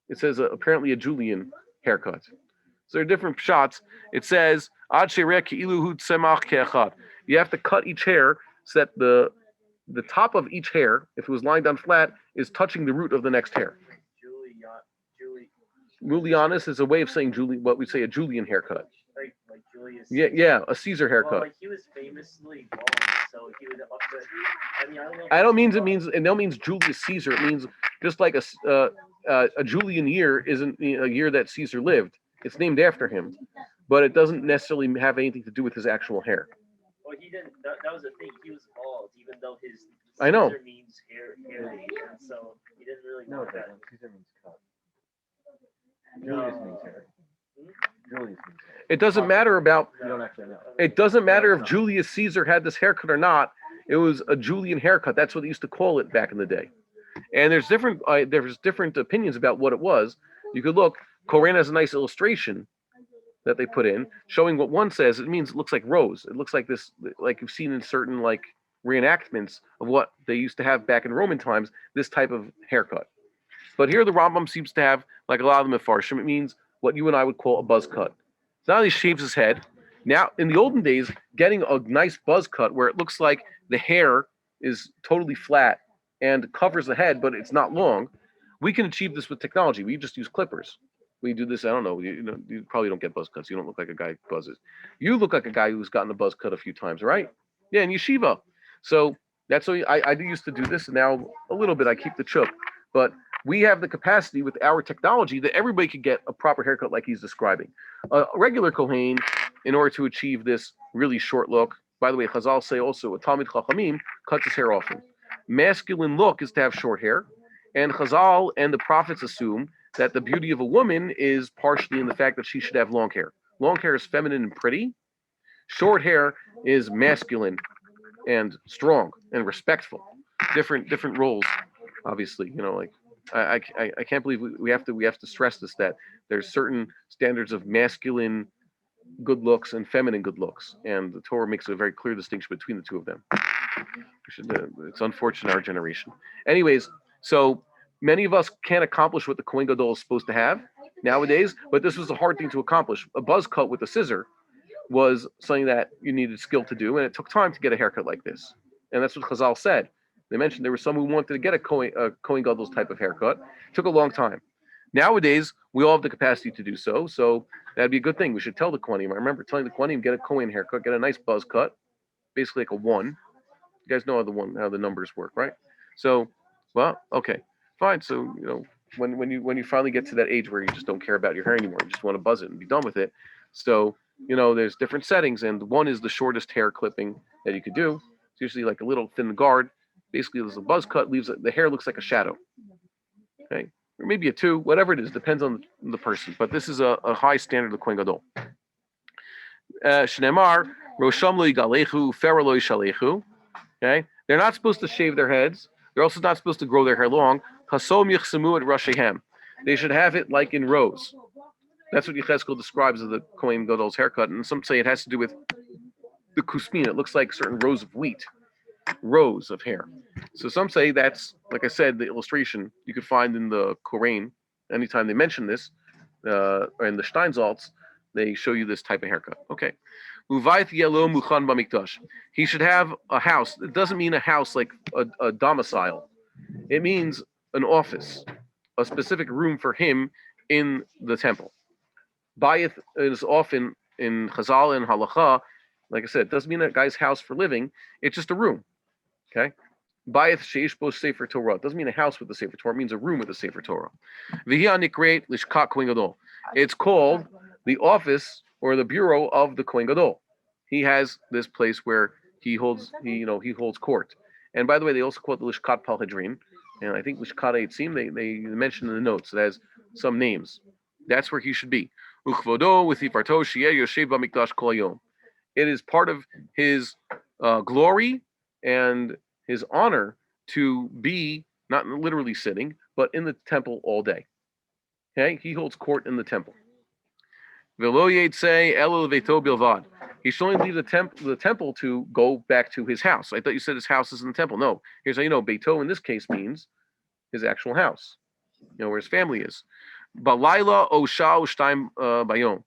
It says apparently a Julian haircut. So there are different shots. It says Ad Shereh Ki'iluhu Tzemach Ke'echad. You have to cut each hair so that the top of each hair, if it was lying down flat, is touching the root of the next hair. Julianus is a way of saying what we say a Julian haircut. Like Julius. Yeah, a Caesar haircut. Well, like he was famously bald, so he would up the. I don't mean it means Julius Caesar. It means just like a Julian year isn't a year that Caesar lived. It's named after him, but it doesn't necessarily have anything to do with his actual hair. Well, he didn't. That was the thing. He was bald, even though his Caesar I know. means hairy, and so he didn't really No, know it that. doesn't. Caesar means cut. Julius means hair. Julius means hair. It doesn't matter about. You don't actually know. It doesn't matter if Julius Caesar had this haircut or not. It was a Julian haircut. That's what they used to call it back in the day. And there's different opinions about what it was. You could look. Koran has a nice illustration that they put in showing what one says. It means it looks like rose. It looks like this, like you've seen in certain like reenactments of what they used to have back in Roman times, this type of haircut. But here the Rambam seems to have, like a lot of the Mefarshim, it means what you and I would call a buzz cut. So not only shaves his head. Now, in the olden days, getting a nice buzz cut where it looks like the hair is totally flat and covers the head, but it's not long, we can achieve this with technology. We just use clippers. We do this. I don't know. You probably don't get buzz cuts. You don't look like a guy who buzzes. You look like a guy who's gotten a buzz cut a few times, right? Yeah, in yeshiva. So that's what I used to do this, and now a little bit I keep the chook. But we have the capacity with our technology that everybody could get a proper haircut like he's describing. A regular Kohen, in order to achieve this really short look, by the way, Chazal say also a Talmid Chachamim cuts his hair often. Masculine look is to have short hair, and Chazal and the prophets assume that the beauty of a woman is partially in the fact that she should have long hair. Long hair is feminine and pretty. Short hair is masculine and strong and respectful. Different roles, obviously. Like I can't believe we have to stress this, that there's certain standards of masculine good looks and feminine good looks, and the Torah makes a very clear distinction between the two of them. It's unfortunate our generation. Anyways, so many of us can't accomplish what the Kohen Gadol is supposed to have nowadays, but this was a hard thing to accomplish. A buzz cut with a scissor was something that you needed skill to do, and it took time to get a haircut like this. And that's what Chazal said. They mentioned there were some who wanted to get a Kohen Gadol's type of haircut. It took a long time. Nowadays, we all have the capacity to do so, so that'd be a good thing. We should tell the Kohanim. I remember telling the Kohanim, get a Kohen haircut, get a nice buzz cut, basically like a one. You guys know how the numbers work, right? So, well, okay, fine. So when you finally get to that age where you just don't care about your hair anymore, you just want to buzz it and be done with it. So there's different settings, and one is the shortest hair clipping that you could do. It's usually like a little thin guard. Basically, there's a buzz cut, leaves the hair looks like a shadow. Okay, or maybe a two, whatever it is, depends on the person. But this is a high standard of Kohen Gadol. Shneimar Rosham lo yigalechu, Pharaoh lo yishalechu. Okay, they're not supposed to shave their heads. They're also not supposed to grow their hair long. Hasom yichsemu et rashehem. They should have it like in rows. That's what Yechezkel describes as the Kohen Gadol's haircut, and some say it has to do with the kusmin. It looks like certain rows of wheat, rows of hair. So some say that's, like I said, the illustration you could find in the Koran. Anytime they mention this, or in the Steinsaltz, they show you this type of haircut. Okay. He should have a house. It doesn't mean a house like a domicile. It means an office, a specific room for him in the temple. Bayith is often in Chazal and Halacha, like I said, it doesn't mean a guy's house for living. It's just a room. Okay? Bayith sheish bo sefer Torah. It doesn't mean a house with a sefer Torah. It means a room with a sefer Torah. It's called the office or the bureau of the Kohen Gadol. He has this place where he holds court. And by the way, they also call it the Lishkat Pal Hadrin. And I think Lishkat Eitzim, they mention in the notes, it has some names. That's where he should be. Uchvodo with Ifarto Shiyeh Yoshev B'Mikdash Kol Hayom. It is part of his glory and his honor to be not literally sitting, but in the temple all day. Okay, he holds court in the temple. He should only leave the temple to go back to his house. I thought you said his house is in the temple. No, here's how you know. Beito in this case means his actual house. Where his family is. Balayla o shah shtaim bayom.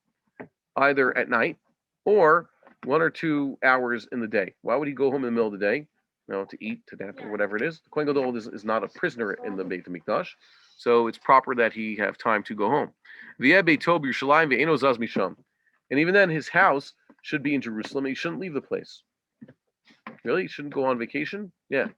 Either at night or 1 or 2 hours in the day. Why would he go home in the middle of the day? To eat, to nap, or whatever it is. The Kohen Gadol is not a prisoner in the Beit HaMikdash, so it's proper that he have time to go home. And even then, his house should be in Jerusalem. He shouldn't leave the place. Really? He shouldn't go on vacation? Yeah.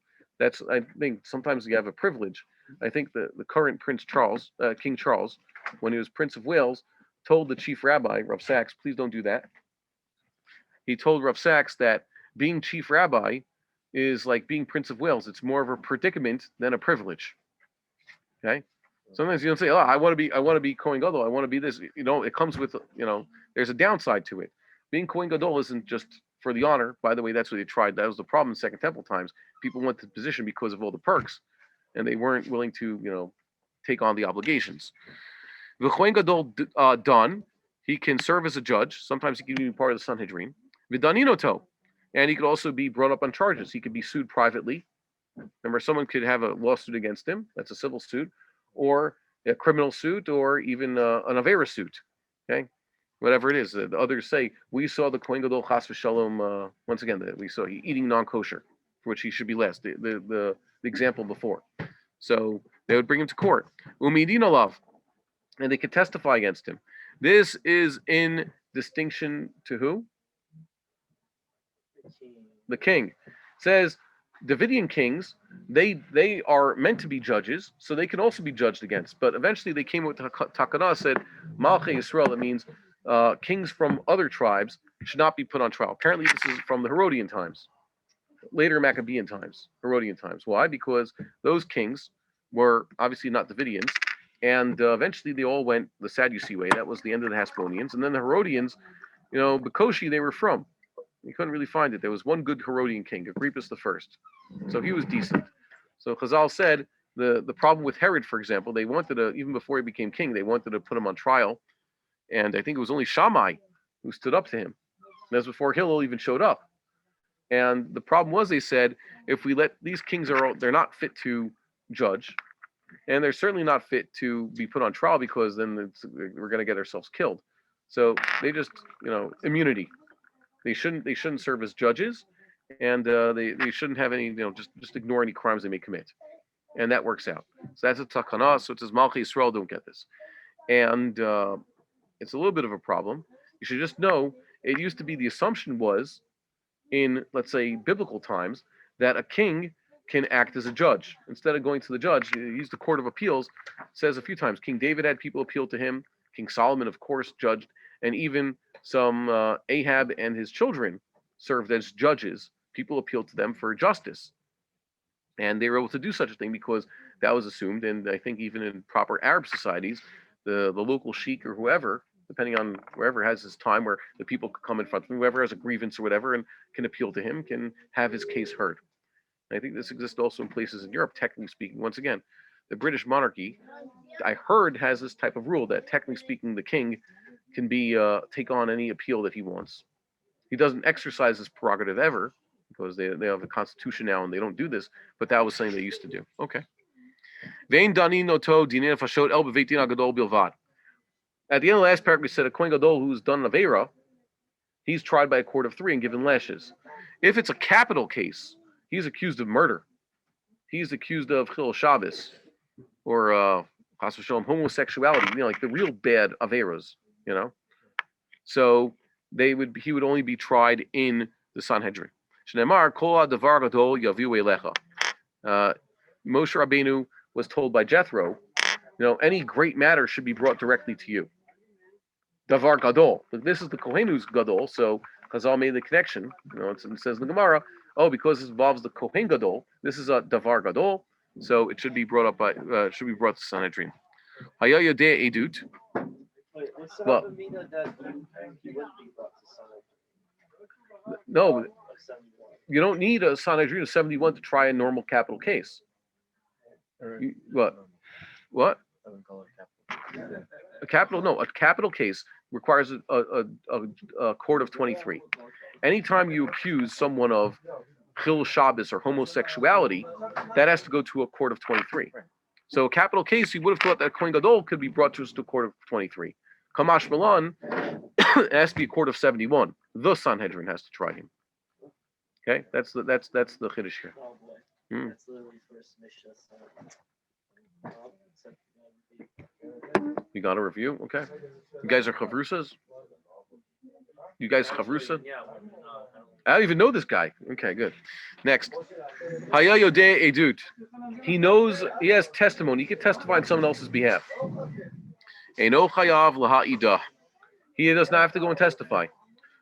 I think sometimes you have a privilege. I think the current Prince Charles, King Charles, when he was Prince of Wales, told the chief rabbi, Rav Sachs, please don't do that. He told Rav Sachs that being chief rabbi is like being Prince of Wales. It's more of a predicament than a privilege. Okay? Sometimes you don't say, "Oh, I want to be Kohen Gadol. I want to be this." It comes with, there's a downside to it. Being Kohen Gadol isn't just for the honor. By the way, that's what they tried. That was the problem in Second Temple times. People went to the position because of all the perks, and they weren't willing to, take on the obligations. The Kohen Gadol done, he can serve as a judge. Sometimes he can be part of the Sanhedrin. V'daninoto. And he could also be brought up on charges. He could be sued privately. Remember, someone could have a lawsuit against him. That's a civil suit, or a criminal suit, or even an Avera suit. Okay, whatever it is. The others say we saw the Kohen Gadol Chas v'Shalom. Once again, we saw he eating non-kosher, for which he should be less. The example before. So they would bring him to court. Umidin alav. and they could testify against him. This is in distinction to who? The king. It says Davidian kings, they are meant to be judges, so they can also be judged against. But eventually they came with Takana, said Malchei Yisrael, that means kings from other tribes should not be put on trial. Apparently this is from the Herodian times, later Maccabean times, Herodian times. Why? Because those kings were obviously not Davidians, and eventually they all went the Sadducee way. That was the end of the Hasmoneans, and then the Herodians, Bekoshi they were from. You couldn't really find it. There was one good Herodian king, Agrippas the First, so he was decent. So Chazal said the problem with Herod, for example, they wanted to, even before he became king, they wanted to put him on trial, and I think it was only Shammai who stood up to him. And that's before Hillel even showed up. And the problem was, they said, if we let these kings they're not fit to judge, and they're certainly not fit to be put on trial, because then we're going to get ourselves killed. So they just, immunity. They shouldn't serve as judges, and they shouldn't have any, just ignore any crimes they may commit, and that works out. So that's a takana. So it says Malchei Yisrael don't get this, and it's a little bit of a problem. You should just know it used to be, the assumption was, in, let's say, biblical times, that a king can act as a judge. Instead of going to the judge, he used the court of appeals. It says a few times, King David had people appeal to him. King Solomon, of course, judged, and even some Ahab and his children served as judges. People appealed to them for justice. And they were able to do such a thing because that was assumed, and I think even in proper Arab societies, the local sheikh or whoever, depending on wherever has his time where the people could come in front of him, whoever has a grievance or whatever and can appeal to him, can have his case heard. And I think this exists also in places in Europe, technically speaking. Once again, the British monarchy, I heard, has this type of rule that, technically speaking, the king can be take on any appeal that he wants. He doesn't exercise his prerogative ever, because they have a constitution now and they don't do this, but that was something they used to do. Okay. At the end of the last paragraph, we said a Kohen Gadol who's done an Aveira, he's tried by a court of 3 and given lashes. If it's a capital case, he's accused of murder. He's accused of Chil Shabbos, or homosexuality, like the real bad Aveiras, So he would only be tried in the Sanhedrin. Moshe Rabbeinu was told by Jethro, any great matter should be brought directly to you. Davar Gadol. This is the Kohen who's Gadol, so Chazal made the connection. It says in the Gemara, because this involves the Kohen Gadol, this is a Davar Gadol, so it should be brought up should be brought to Sanhedrin. Haya Yodeh Edut. Well, no, you don't need a Sanhedrin of 71 to try a normal capital case. What? A capital case requires a court of 23. Anytime you accuse someone of Chil Shabbos or homosexuality, that has to go to a court of 23. So a capital case, you would have thought that Kohen Gadol could be brought to a court of 23. Kamash Milan, it has to be a court of 71. The Sanhedrin has to try him. Okay, that's the Chiddush here. That's literally first Mishnah. You got a review? Okay. You guys are Chavrusas? You guys Chavrusa? I don't even know this guy. Okay, good. Next. Haya Yodeh Edut. He knows, he has testimony. He can testify on someone else's behalf. Eino Chayav Laha'ida. He does not have to go and testify.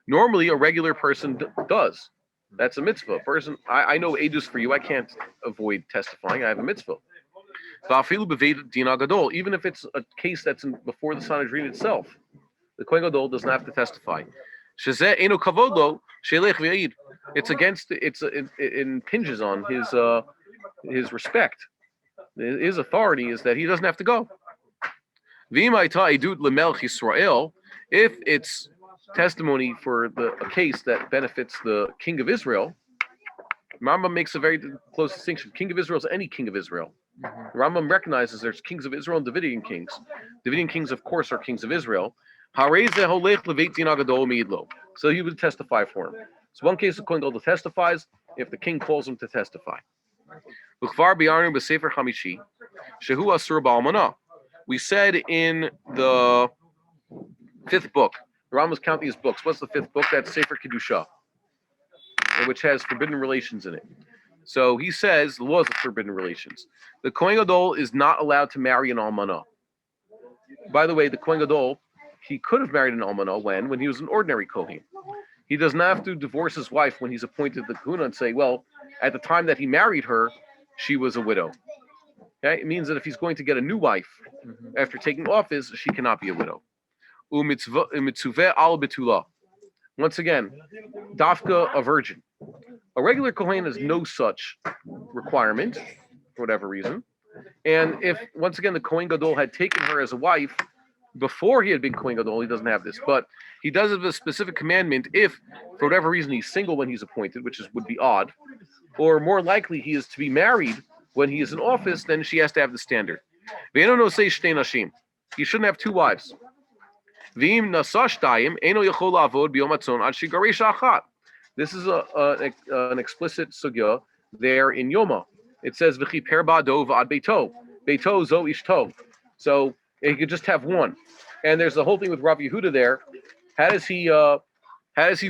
Normally, a regular person does. That's a mitzvah. Person, I know edus for you. I can't avoid testifying. I have a mitzvah. Even if it's a case that's before the Sanhedrin itself, the Kohen Gadol does not have to testify. It's against, it impinges on his respect. His authority is that he doesn't have to go. If it's testimony for a case that benefits the king of Israel, Rambam makes a very close distinction. King of Israel is any king of Israel. Rambam recognizes there's kings of Israel and Davidian kings. Davidian kings, of course, are kings of Israel. So he would testify for him. So one case of Kohen Gadol testifies if the king calls him to testify. We said in the fifth book, the Ram was counting his books. What's the fifth book? That's Sefer Kedusha, which has forbidden relations in it. So he says the laws of forbidden relations. The Kohen Gadol is not allowed to marry an almanah. By the way, the Kohen Gadol, he could have married an almanah when he was an ordinary Kohen. He does not have to divorce his wife when he's appointed the kahuna and say, well, at the time that he married her, she was a widow. Okay? It means that if he's going to get a new wife after taking office, she cannot be a widow. Umitzuveh al betula. Once again, dafka, a virgin. A regular Kohen has no such requirement, for whatever reason. And if, once again, the Kohen Gadol had taken her as a wife before he had been Kohen Gadol, he doesn't have this. But he does have a specific commandment if, for whatever reason, he's single when he's appointed, which would be odd, or more likely he is to be married when he is in office, then she has to have the standard. He shouldn't have two wives. This is an explicit sugya there in Yoma. It says v'chi perba dov ad beito, beito zo ishto. So he could just have one. And there's the whole thing with Rabbi Yehuda there. How does he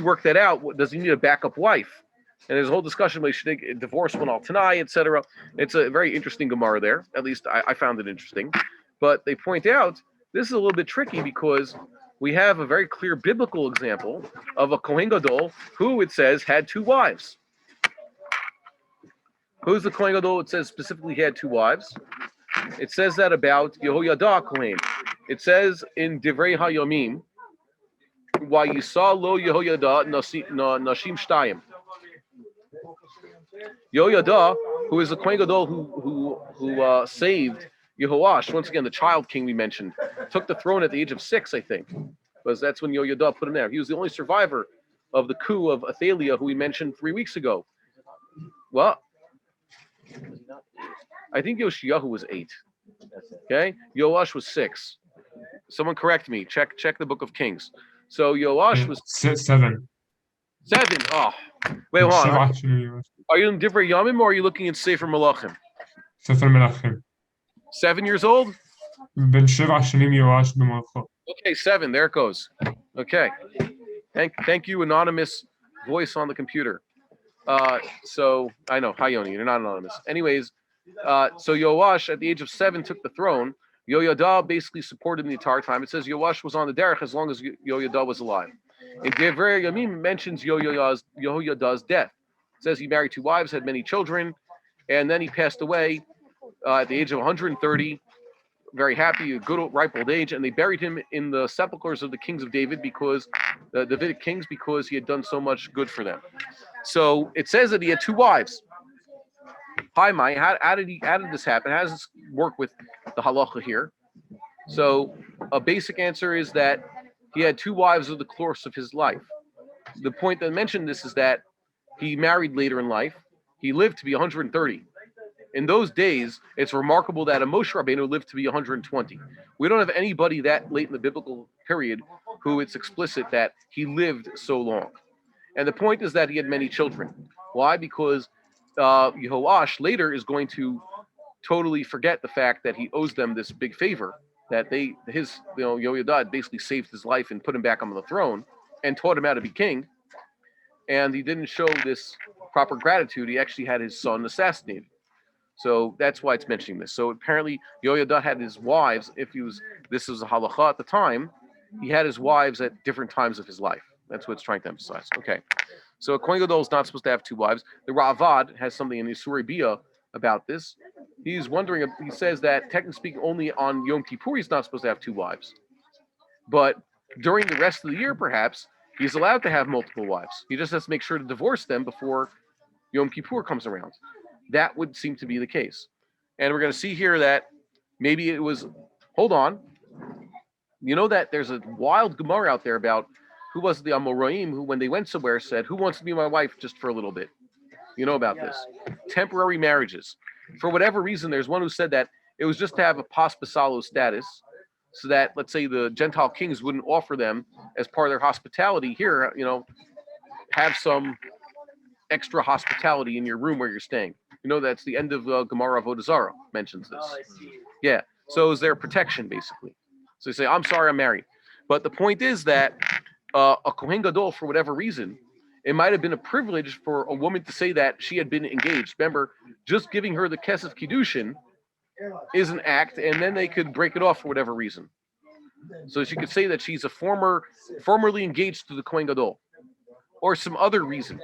work that out? Does he need a backup wife? And there's a whole discussion whether he should divorce one al tanai, etc. It's a very interesting Gemara there. At least I found it interesting. But they point out this is a little bit tricky because we have a very clear biblical example of a Kohen Gadol who, it says, had two wives. Who's the Kohen Gadol? It says specifically he had two wives. It says that about Yehoyada Kohen. It says in Divrei HaYomim, why you saw lo Yehoyada Nashim Shtayim. Yehoyada, who is the Kohen Gadol who saved Yehoash, once again the child king we mentioned, took the throne at the age of 6, I think, because that's when Yehoyada put him there. He was the only survivor of the coup of Athaliah, who we mentioned 3 weeks ago. Well, I think Yoshiyahu was 8. Okay, Yoash was 6. Someone correct me. Check the Book of Kings. So Yoash was 7. 7. Oh, wait, hold on. Are you in Divrei Yamim or are you looking at Sefer Malachim? ספר מלכים. 7 years old? בן 7 שנים יואש במלכו. Okay, 7. There it goes. Okay. Thank you, anonymous voice on the computer. So I know, hi Yoni, you're not anonymous. Anyways, so Yoash at the age of 7 took the throne. Yoyada basically supported him the entire time. It says Yoash was on the derech as long as Yoyada was alive. And Divrei Yamim mentions Yehoyada's death. It says he married 2 wives, had many children, and then he passed away at the age of 130. Very happy, a good ripe old age, and they buried him in the sepulchres of the kings of David because the Davidic kings, because he had done so much good for them. So it says that he had 2 wives. Hi, Mai. How did this happen? How does this work with the halacha here? So a basic answer is that he had 2 wives over the course of his life. The point that I mentioned this is that he married later in life. He lived to be 130. In those days, it's remarkable that a Moshe Rabbeinu lived to be 120. We don't have anybody that late in the biblical period who it's explicit that he lived so long. And the point is that he had many children. Why? Because Yehoash later is going to totally forget the fact that he owes them this big favor, that Yehoyada basically saved his life and put him back on the throne and taught him how to be king. And he didn't show this proper gratitude. He actually had his son assassinated. So that's why it's mentioning this. So apparently Yehoyada had his wives, this was a halacha at the time, he had his wives at different times of his life. That's what it's trying to emphasize. Okay. So a Kohen Gadol is not supposed to have 2 wives. The Ravad has something in the Surah Bia about this. He's wondering, he says that technically speaking, only on Yom Kippur he's not supposed to have 2 wives. But during the rest of the year, perhaps, he's allowed to have multiple wives. He just has to make sure to divorce them before Yom Kippur comes around. That would seem to be the case. And we're going to see here that maybe it was, hold on. You know that there's a wild Gemara out there about who was the Amoraim who, when they went somewhere, said, who wants to be my wife just for a little bit? You know about this. Temporary marriages. For whatever reason, there's one who said that it was just to have a paspasalo status so that, let's say, the Gentile kings wouldn't offer them as part of their hospitality here, have some extra hospitality in your room where you're staying. That's the end of Gemara Avodah Zarah mentions this. Oh, I see. Yeah. So is there protection, basically? So you say, I'm sorry, I'm married. But the point is that a Kohen Gadol, for whatever reason, it might have been a privilege for a woman to say that she had been engaged. Remember, just giving her the Kesef Kiddushin is an act, and then they could break it off for whatever reason. So she could say that she's a formerly engaged to the Kohen Gadol, or some other reason.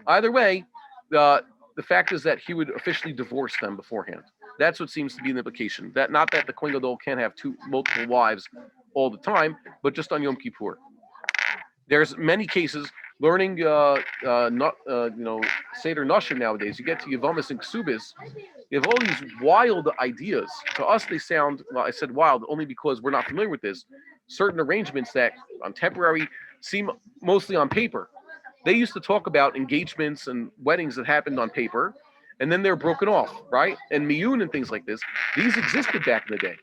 Either way, the fact is that he would officially divorce them beforehand. That's what seems to be an implication. That not that the Kohen Gadol can't have multiple wives all the time, but just on Yom Kippur. There's many cases learning, Seder Nashim nowadays. You get to Yavamis and Ksubis, you have all these wild ideas. To us, they sound, well, I said wild only because we're not familiar with this. Certain arrangements that on temporary seem mostly on paper. They used to talk about engagements and weddings that happened on paper, and then they're broken off, right? And miyun and things like this. These existed back in the day.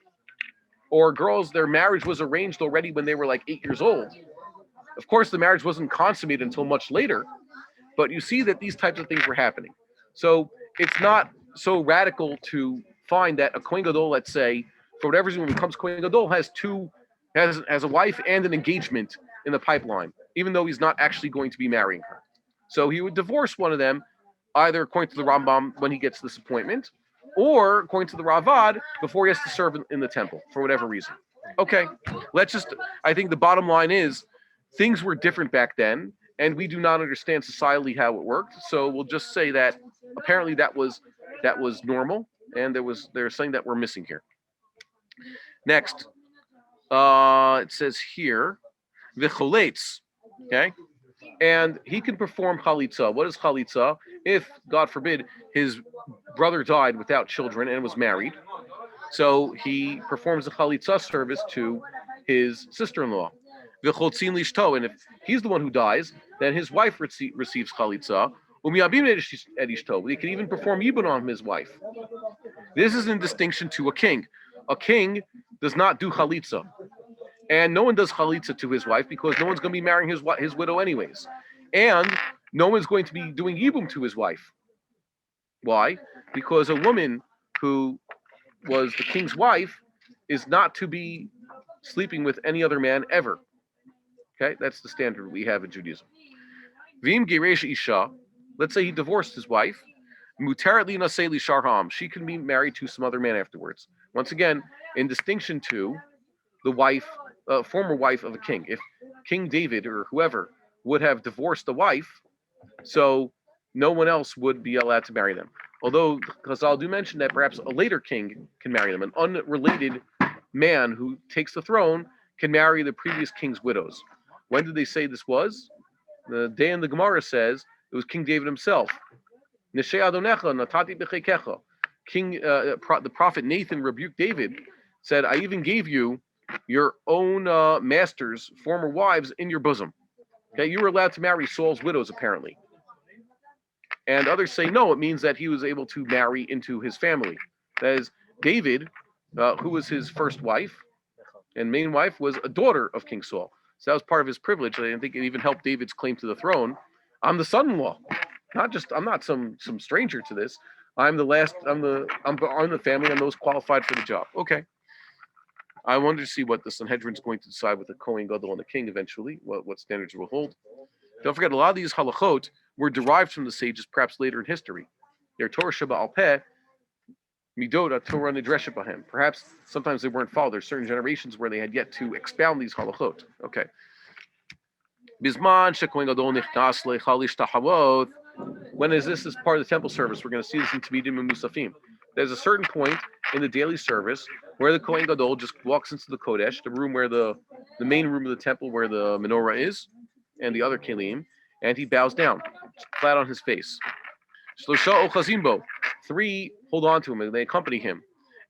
Or girls, their marriage was arranged already when they were like 8 years old. Of course, the marriage wasn't consummated until much later, but you see that these types of things were happening. So it's not so radical to find that a Kohen Gadol, let's say, for whatever reason, when it becomes Kohen Gadol, has a wife and an engagement in the pipeline, even though he's not actually going to be marrying her. So he would divorce one of them, either according to the Rambam when he gets this appointment, or according to the Ravad before he has to serve in the temple for whatever reason. Okay, I think the bottom line is things were different back then, and we do not understand societally how it worked. So we'll just say that apparently that was normal, and there's something that we're missing here. Next, it says here, v'choletz, okay, and he can perform chalitza. What is chalitza? If, God forbid, his brother died without children and was married, so he performs a chalitza service to his sister-in-law. V'chotzin lishto, and if he's the one who dies, then his wife receives chalitza. Umiyabim et ishto. He can even perform yibun on his wife. This is in distinction to a king. A king does not do chalitza, and no one does chalitza to his wife because no one's going to be marrying his widow anyways, and no one's going to be doing yibum to his wife. Why? Because a woman who was the king's wife is not to be sleeping with any other man ever. Okay, that's the standard we have in Judaism. V'im geresh isha, let's say he divorced his wife. Mutarat li nasei li sharham, she can be married to some other man afterwards. Once again, in distinction to the wife, former wife of a king. If King David or whoever would have divorced the wife, so no one else would be allowed to marry them. Although Chazal do mention that perhaps a later king can marry them. An unrelated man who takes the throne can marry the previous king's widows. When did they say this was? The day in the Gemara says it was King David himself. Neshei Adonecha natati b'chekecha. The prophet Nathan rebuked David, said, I even gave you your own master's former wives in your bosom. Okay, you were allowed to marry Saul's widows, apparently. And others say, no, it means that he was able to marry into his family. That is, David, who was his first wife, and main wife, was a daughter of King Saul. So that was part of his privilege. I think it even helped David's claim to the throne. I'm the son-in-law. I'm not some stranger to this. I'm the family. I'm the most qualified for the job. Okay. I wanted to see what the Sanhedrin is going to decide with the Kohen Gadol and the king eventually, what standards will hold. Don't forget, a lot of these halachot were derived from the sages perhaps later in history. They're Torah Sheba Al Peh, Midot Torah Nidresha Bahem. Perhaps sometimes they weren't followed. There's certain generations where they had yet to expound these halachot. Okay. Bisman shekohen gadol nichnas lechalish tahavot. When is this? As part of the temple service, we're going to see this in Tamidim and Musafim. There's a certain point in the daily service where the Kohen Gadol just walks into the Kodesh, the room where the main room of the temple where the menorah is, and the other kelim, and he bows down, flat on his face. Shlosha ochazimbo, 3 hold on to him and they accompany him.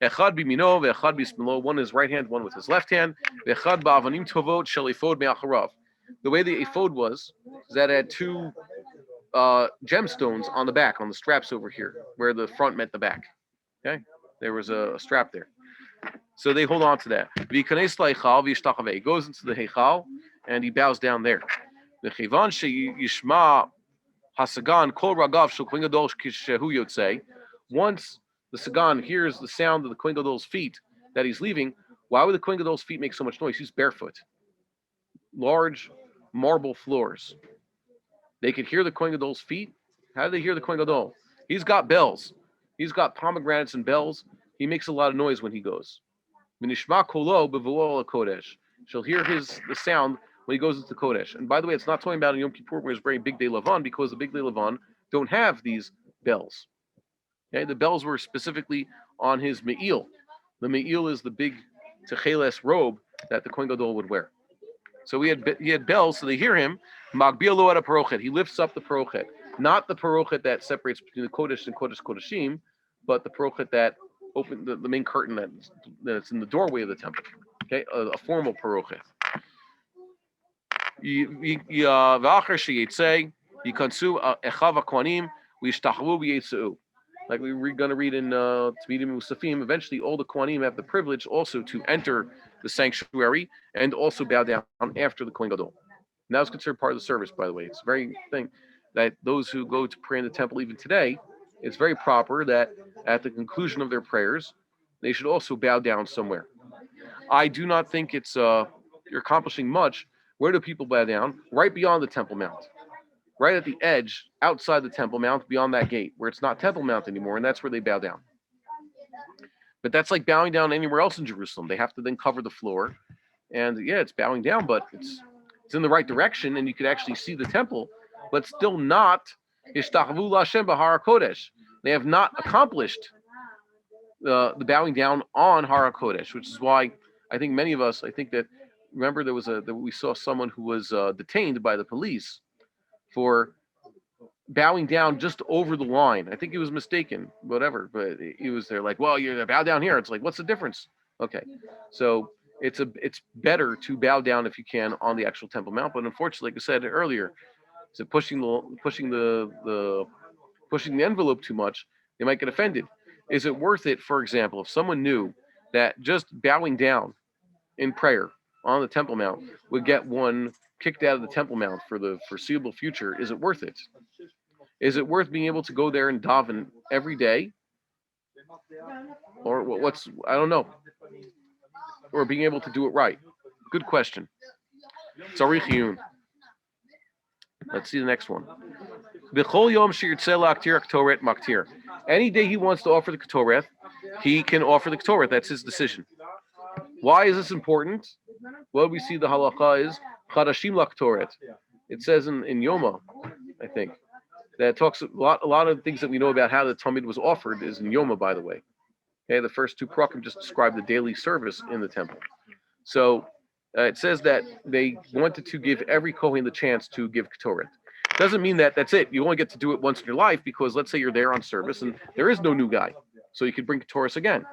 Echad bimino ve'echad bismilo, one his right hand, one with his left hand. Ve'echad ba'avanim tovot shel ephod me'acharav. The way the ephod was is that it had 2 gemstones on the back, on the straps over here, where the front met the back. Okay, there was a strap there. So they hold on to that. He goes into the heichal and he bows down there. The chivan sheyishma hasagan kol ragav shel kohen gadol shehu yotzei. Once the sagan hears the sound of the kohen gadol's feet that he's leaving, why would the Kohen Gadol's feet make so much noise? He's barefoot. Large marble floors. They could hear the Kohen Gadol's feet. How do they hear the Kohen Gadol? He's got bells. He's got pomegranates and bells. He makes a lot of noise when he goes. Minishma kolo bevuol kodesh. She'll hear the sound when he goes into Kodesh. And by the way, it's not talking about in Yom Kippur where it's very Big Day Lavan, because the Big Day Lavan don't have these bells. Okay, the bells were specifically on his me'il. The me'il is the big techeles robe that the Kohen Gadol would wear. So he had bells, so they hear him. Magbil lo at a parochet. He lifts up the parochet, not the parochet that separates between the Kodesh and Kodesh Kodeshim, but the parochet that opened the main curtain that's in the doorway of the temple. Okay, a formal parochet. Like we're going to read in Tmidim Musafim, eventually all the Kohanim have the privilege also to enter the sanctuary and also bow down after the Kohen Gadol. Now it's considered part of the service, by the way. It's a very thing that those who go to pray in the temple even today, it's very proper that at the conclusion of their prayers, they should also bow down somewhere. I do not think you're accomplishing much. Where do people bow down? Right beyond the Temple Mount. Right at the edge, outside the Temple Mount, beyond that gate, where it's not Temple Mount anymore, and that's where they bow down. But that's like bowing down anywhere else in Jerusalem. They have to then cover the floor. And yeah, it's bowing down, but it's in the right direction, and you could actually see the temple, but still not Ishtachvu Lashem Bahar Kodesh. They have not accomplished the bowing down on Har Kodesh, which is why I think many of us, remember we saw someone who was detained by the police for bowing down just over the line. I think he was mistaken, whatever, but he was there like, well, you're bow down here. It's like, what's the difference? Okay, so it's better to bow down if you can on the actual Temple Mount, but unfortunately, like I said earlier, so pushing the envelope too much, they might get offended. Is it worth it, for example, if someone knew that just bowing down in prayer on the Temple Mount would get one kicked out of the Temple Mount for the foreseeable future? Is it worth it? Is it worth being able to go there and daven every day? Or I don't know. Or being able to do it right? Good question. Tzarich Yun. Let's see the next one. Any day he wants to offer the Ketoreth, he can offer the Ketoreth. That's his decision. Why is this important? Well, we see the halacha is Chadashim Laktoret. It says in Yoma, I think, that it talks a lot of things that we know about how the Talmud was offered is in Yoma, by the way. Okay, the first two prakim just describe the daily service in the temple. So it says that they wanted to give every Kohen the chance to give Ketoreth. Doesn't mean that that's it. You only get to do it once in your life, because let's say you're there on service and there is no new guy. So you could bring Ketoreth again.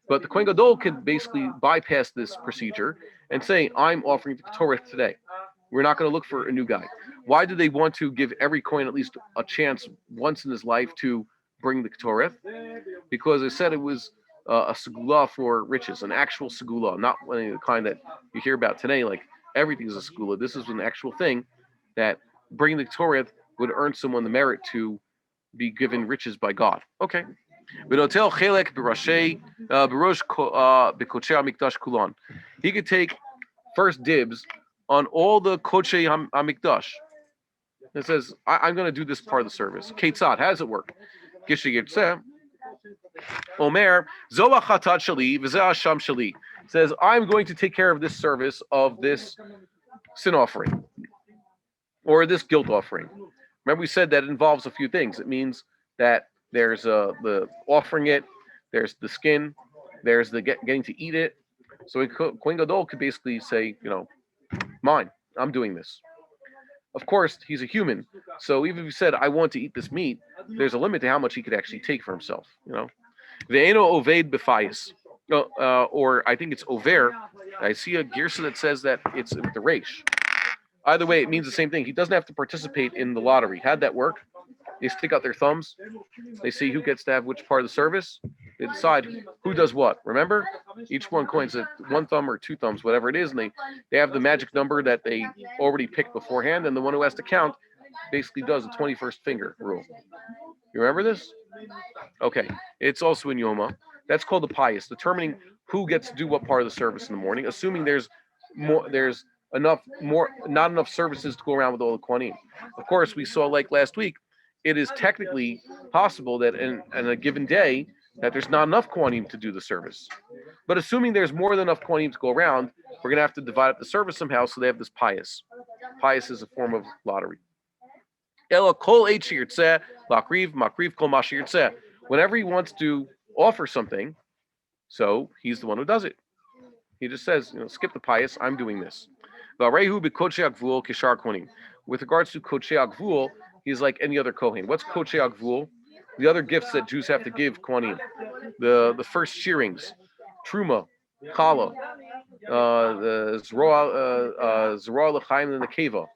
But the Kohen Gadol can basically bypass this procedure and say, I'm offering the Ketoreth today. We're not going to look for a new guy. Why do they want to give every Kohen at least a chance once in his life to bring the Ketoreth? Because they said it was a segula for riches, an actual segula, not one of the kind that you hear about today, like everything is a segula. This is an actual thing that bringing the Ketoreth would earn someone the merit to be given riches by God. Okay. He could take first dibs on all the Kochei Hamikdash. It says, I'm going to do this part of the service. Ketzad, how does it work? Omer, Zoa Chatat Shali, V'zeh Sham Shali. Says, I'm going to take care of this service of this sin offering or this guilt offering. Remember, we said that it involves a few things. It means that there's the offering it, there's the skin, there's the getting to eat it. So Kohen Gadol could basically say, mine, I'm doing this. Of course, he's a human, so even if he said, I want to eat this meat, there's a limit to how much he could actually take for himself. Ve'eno oved b'fayis, or I think it's over. I see a girsa that says that it's with the resh. Either way, it means the same thing. He doesn't have to participate in the lottery. How'd that work? They stick out their thumbs. They see who gets to have which part of the service. They decide who does what. Remember? Each one coins at one thumb or two thumbs, whatever it is, and they have the magic number that they already picked beforehand, and the one who has to count basically does the 21st finger rule. You remember this? Okay. It's also in Yoma. That's called the pious, determining who gets to do what part of the service in the morning, assuming there's not enough services to go around with all the Kohanim. Of course, we saw like last week, it is technically possible that in a given day that there's not enough Kohanim to do the service. But assuming there's more than enough Kohanim to go around, we're going to have to divide up the service somehow, so they have this pious. Pious is a form of lottery. Ela kol makriv kol ma sheyirtzeh. Whenever he wants to offer something, so he's the one who does it. He just says, skip the pious, I'm doing this. With regards to Kodshei Agvul, he's like any other Kohen. What's Kodshei Agvul? The other gifts that Jews have to give Kohanim. The first shearings, Truma, Challah, the Zerah L'chaim and the Keva,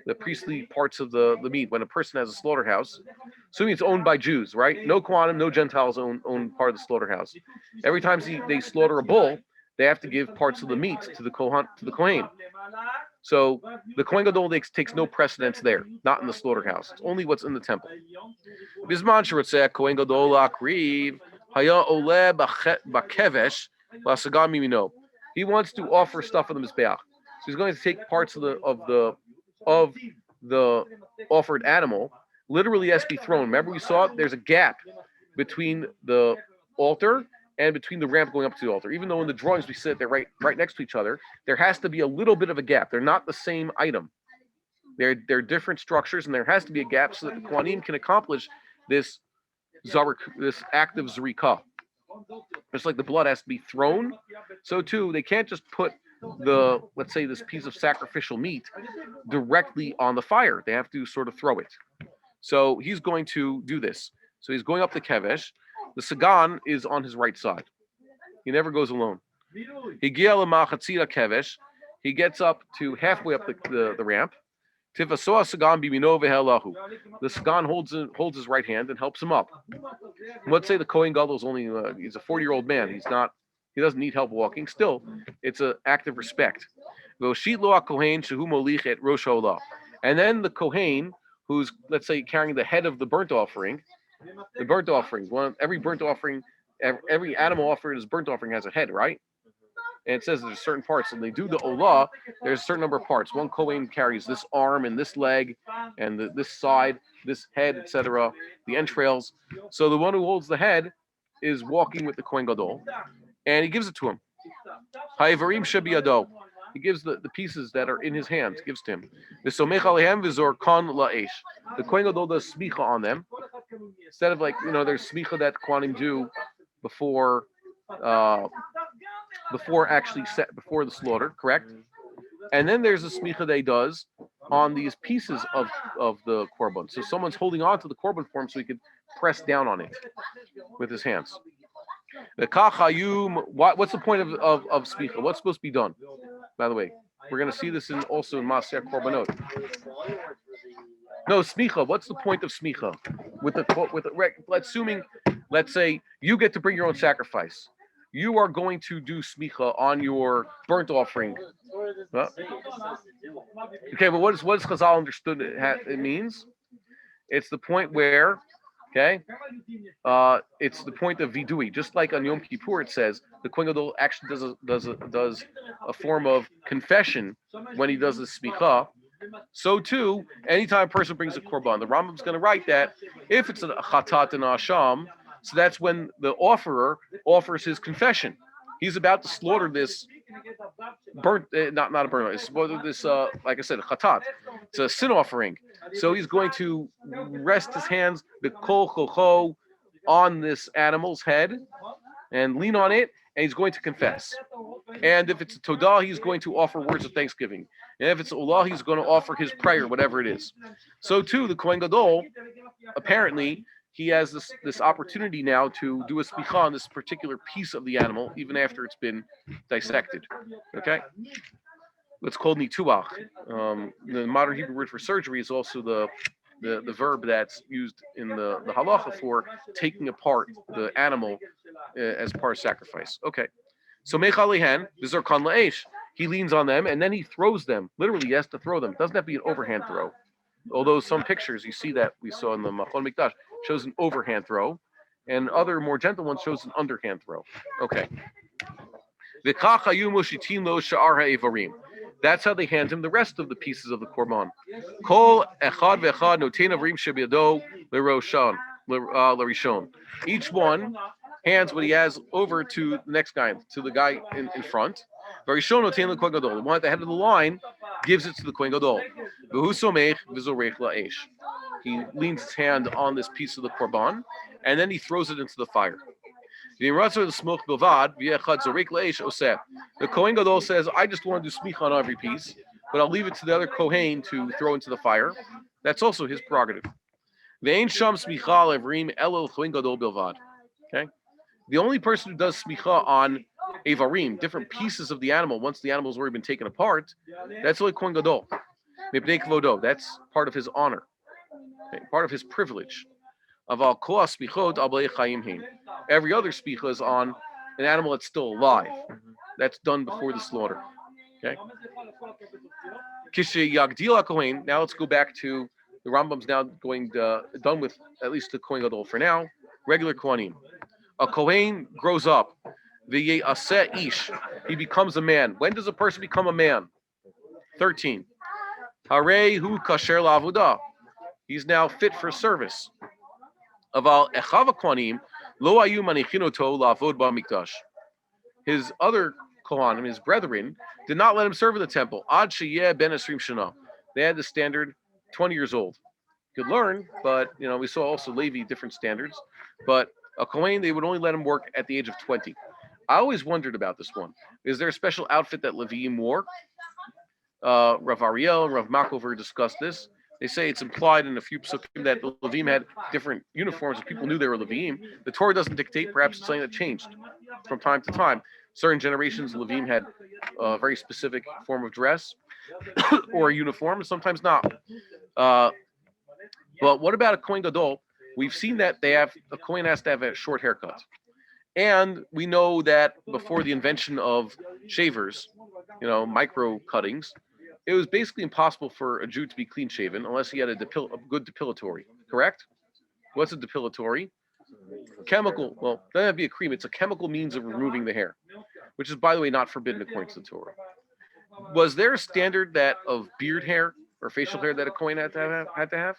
the priestly parts of the meat. When a person has a slaughterhouse, assuming it's owned by Jews, right? No Kohanim, no Gentiles own part of the slaughterhouse. Every time they slaughter a bull, they have to give parts of the meat to the Kohen. So the Kohen Gadol takes no precedence there, not in the slaughterhouse. It's only what's in the temple. Bisman sherotzeh Kohen Gadol akriv haya ole bakevesh lasagan mimino. He wants to offer stuff on the mizbeach, so he's going to take parts of the offered animal. Literally has to be thrown. Remember, we saw there's a gap between the altar and between the ramp going up to the altar. Even though in the drawings we sit there right next to each other, there has to be a little bit of a gap. They're not the same item. They're different structures, and there has to be a gap so that the Kohanim can accomplish this act of zrika. Just like the blood has to be thrown, so too they can't just put let's say this piece of sacrificial meat directly on the fire. They have to sort of throw it. So he's going to do this. So he's going up the kevesh. The Sagan is on his right side. He never goes alone. He gets up to halfway up the ramp. The Sagan holds his right hand and helps him up. Let's say the Kohen Gadol is only he's a 40-year-old man. He doesn't need help walking. Still, it's an act of respect. And then the Kohen, who's, let's say, carrying the head of the burnt offering, every burnt offering, every animal offered as burnt offering has a head, right? And it says there's certain parts. When they do the olah, there's a certain number of parts. One Kohen carries this arm and this leg and this side, this head, etc., the entrails. So the one who holds the head is walking with the Kohen Gadol, and he gives it to him. Ha'evarim shebiyado. He gives the pieces that are in his hands, gives to him. The Kohen Gadol does smicha on them. Instead of there's smicha that Kohanim do before the slaughter, correct? And then there's a smicha that he does on these pieces of the korban. So someone's holding on to the korban form so he could press down on it with his hands. What's the point of smicha? What's supposed to be done? By the way, we're going to see this also in Maser Korbanot. No, smicha. What's the point of smicha? Let's say you get to bring your own sacrifice. You are going to do smicha on your burnt offering. Huh? Okay, but what does Chazal understood it means? It's the point where, it's the point of vidui. Just like on Yom Kippur, it says the Kohen Gadol actually does a form of confession when he does the smicha. So too, anytime a person brings a korban, the Rambam's going to write that if it's a chatat and a asham, so that's when the offerer offers his confession. He's about to slaughter this burnt, not a burnt, it's this, like I said, a chatat. It's a sin offering. So he's going to rest his hands, the kol chocho, on this animal's head and lean on it, and he's going to confess. And if it's a todah, he's going to offer words of thanksgiving. And if it's olah, he's going to offer his prayer, whatever it is. So too, the Kohen Gadol, apparently, he has this opportunity now to do a smicha on this particular piece of the animal, even after it's been dissected. Okay? It's called nituach. The modern Hebrew word for surgery is also the verb that's used in the halacha for taking apart the animal as part of sacrifice. Okay. So mechalihen, v'zorkan la'esh. He leans on them and then he throws them. Literally, he has to throw them. It doesn't have to be an overhand throw. Although some pictures you see that we saw in the Machon Mikdash shows an overhand throw, and other more gentle ones shows an underhand throw. Okay. V'kach hayu moshitin lo sha'ar ha'evarim. That's how they hand him the rest of the pieces of the korban. Kol echad ve'echad noten avrim shebiado l'roshan, l'rishon. Each one hands what he has over to the next guy, to the guy in front. V'rishon noten l'kohen gadol. The one at the head of the line gives it to the kohen gadol. V'hu somech v'zorech la'esh. He leans his hand on this piece of the korban, and then he throws it into the fire. The Kohen Gadol says, I just want to do smicha on every piece, but I'll leave it to the other Kohen to throw into the fire. That's also his prerogative. Okay? The only person who does smicha on evarim, different pieces of the animal, once the animal's already been taken apart, that's only Kohen Gadol. That's part of his honor, okay? Part of his privilege. Every other smicha is on an animal that's still alive. That's done before the slaughter. Okay. Now let's go back to the Rambam's now done with at least the Kohen Gadol for now. Regular Kohanim. A Kohen grows up. Ish. He becomes a man. When does a person become a man? 13. Harei hu kasher la'avodah. He's now fit for service. Aval echav kohanim lo ayu manichinoto la'avod ba'mikdash. His other kohanim, his brethren, did not let him serve in the temple. Ad sheyeh ben esrim shana. They had the standard 20 years old. Could learn, but we saw also Levi different standards. But a kohen, they would only let him work at the age of 20. I always wondered about this one. Is there a special outfit that Leviim wore? Rav Ariel and Rav Makover discussed this. They say it's implied in a few psukim that the Levim had different uniforms and people knew they were Levim. The Torah doesn't dictate. Perhaps it's something that changed from time to time. Certain generations, Levim had a very specific form of dress or a uniform, and sometimes not. But what about a Kohen Gadol? We've seen that a Kohen has to have a short haircut. And we know that before the invention of shavers, micro cuttings, it was basically impossible for a Jew to be clean shaven unless he had a good depilatory. Correct? What's a depilatory? Chemical. Well, doesn't have to be a cream. It's a chemical means of removing the hair, which is, by the way, not forbidden according to the Torah. Was there a standard that of beard hair or facial hair that a Kohen had to have?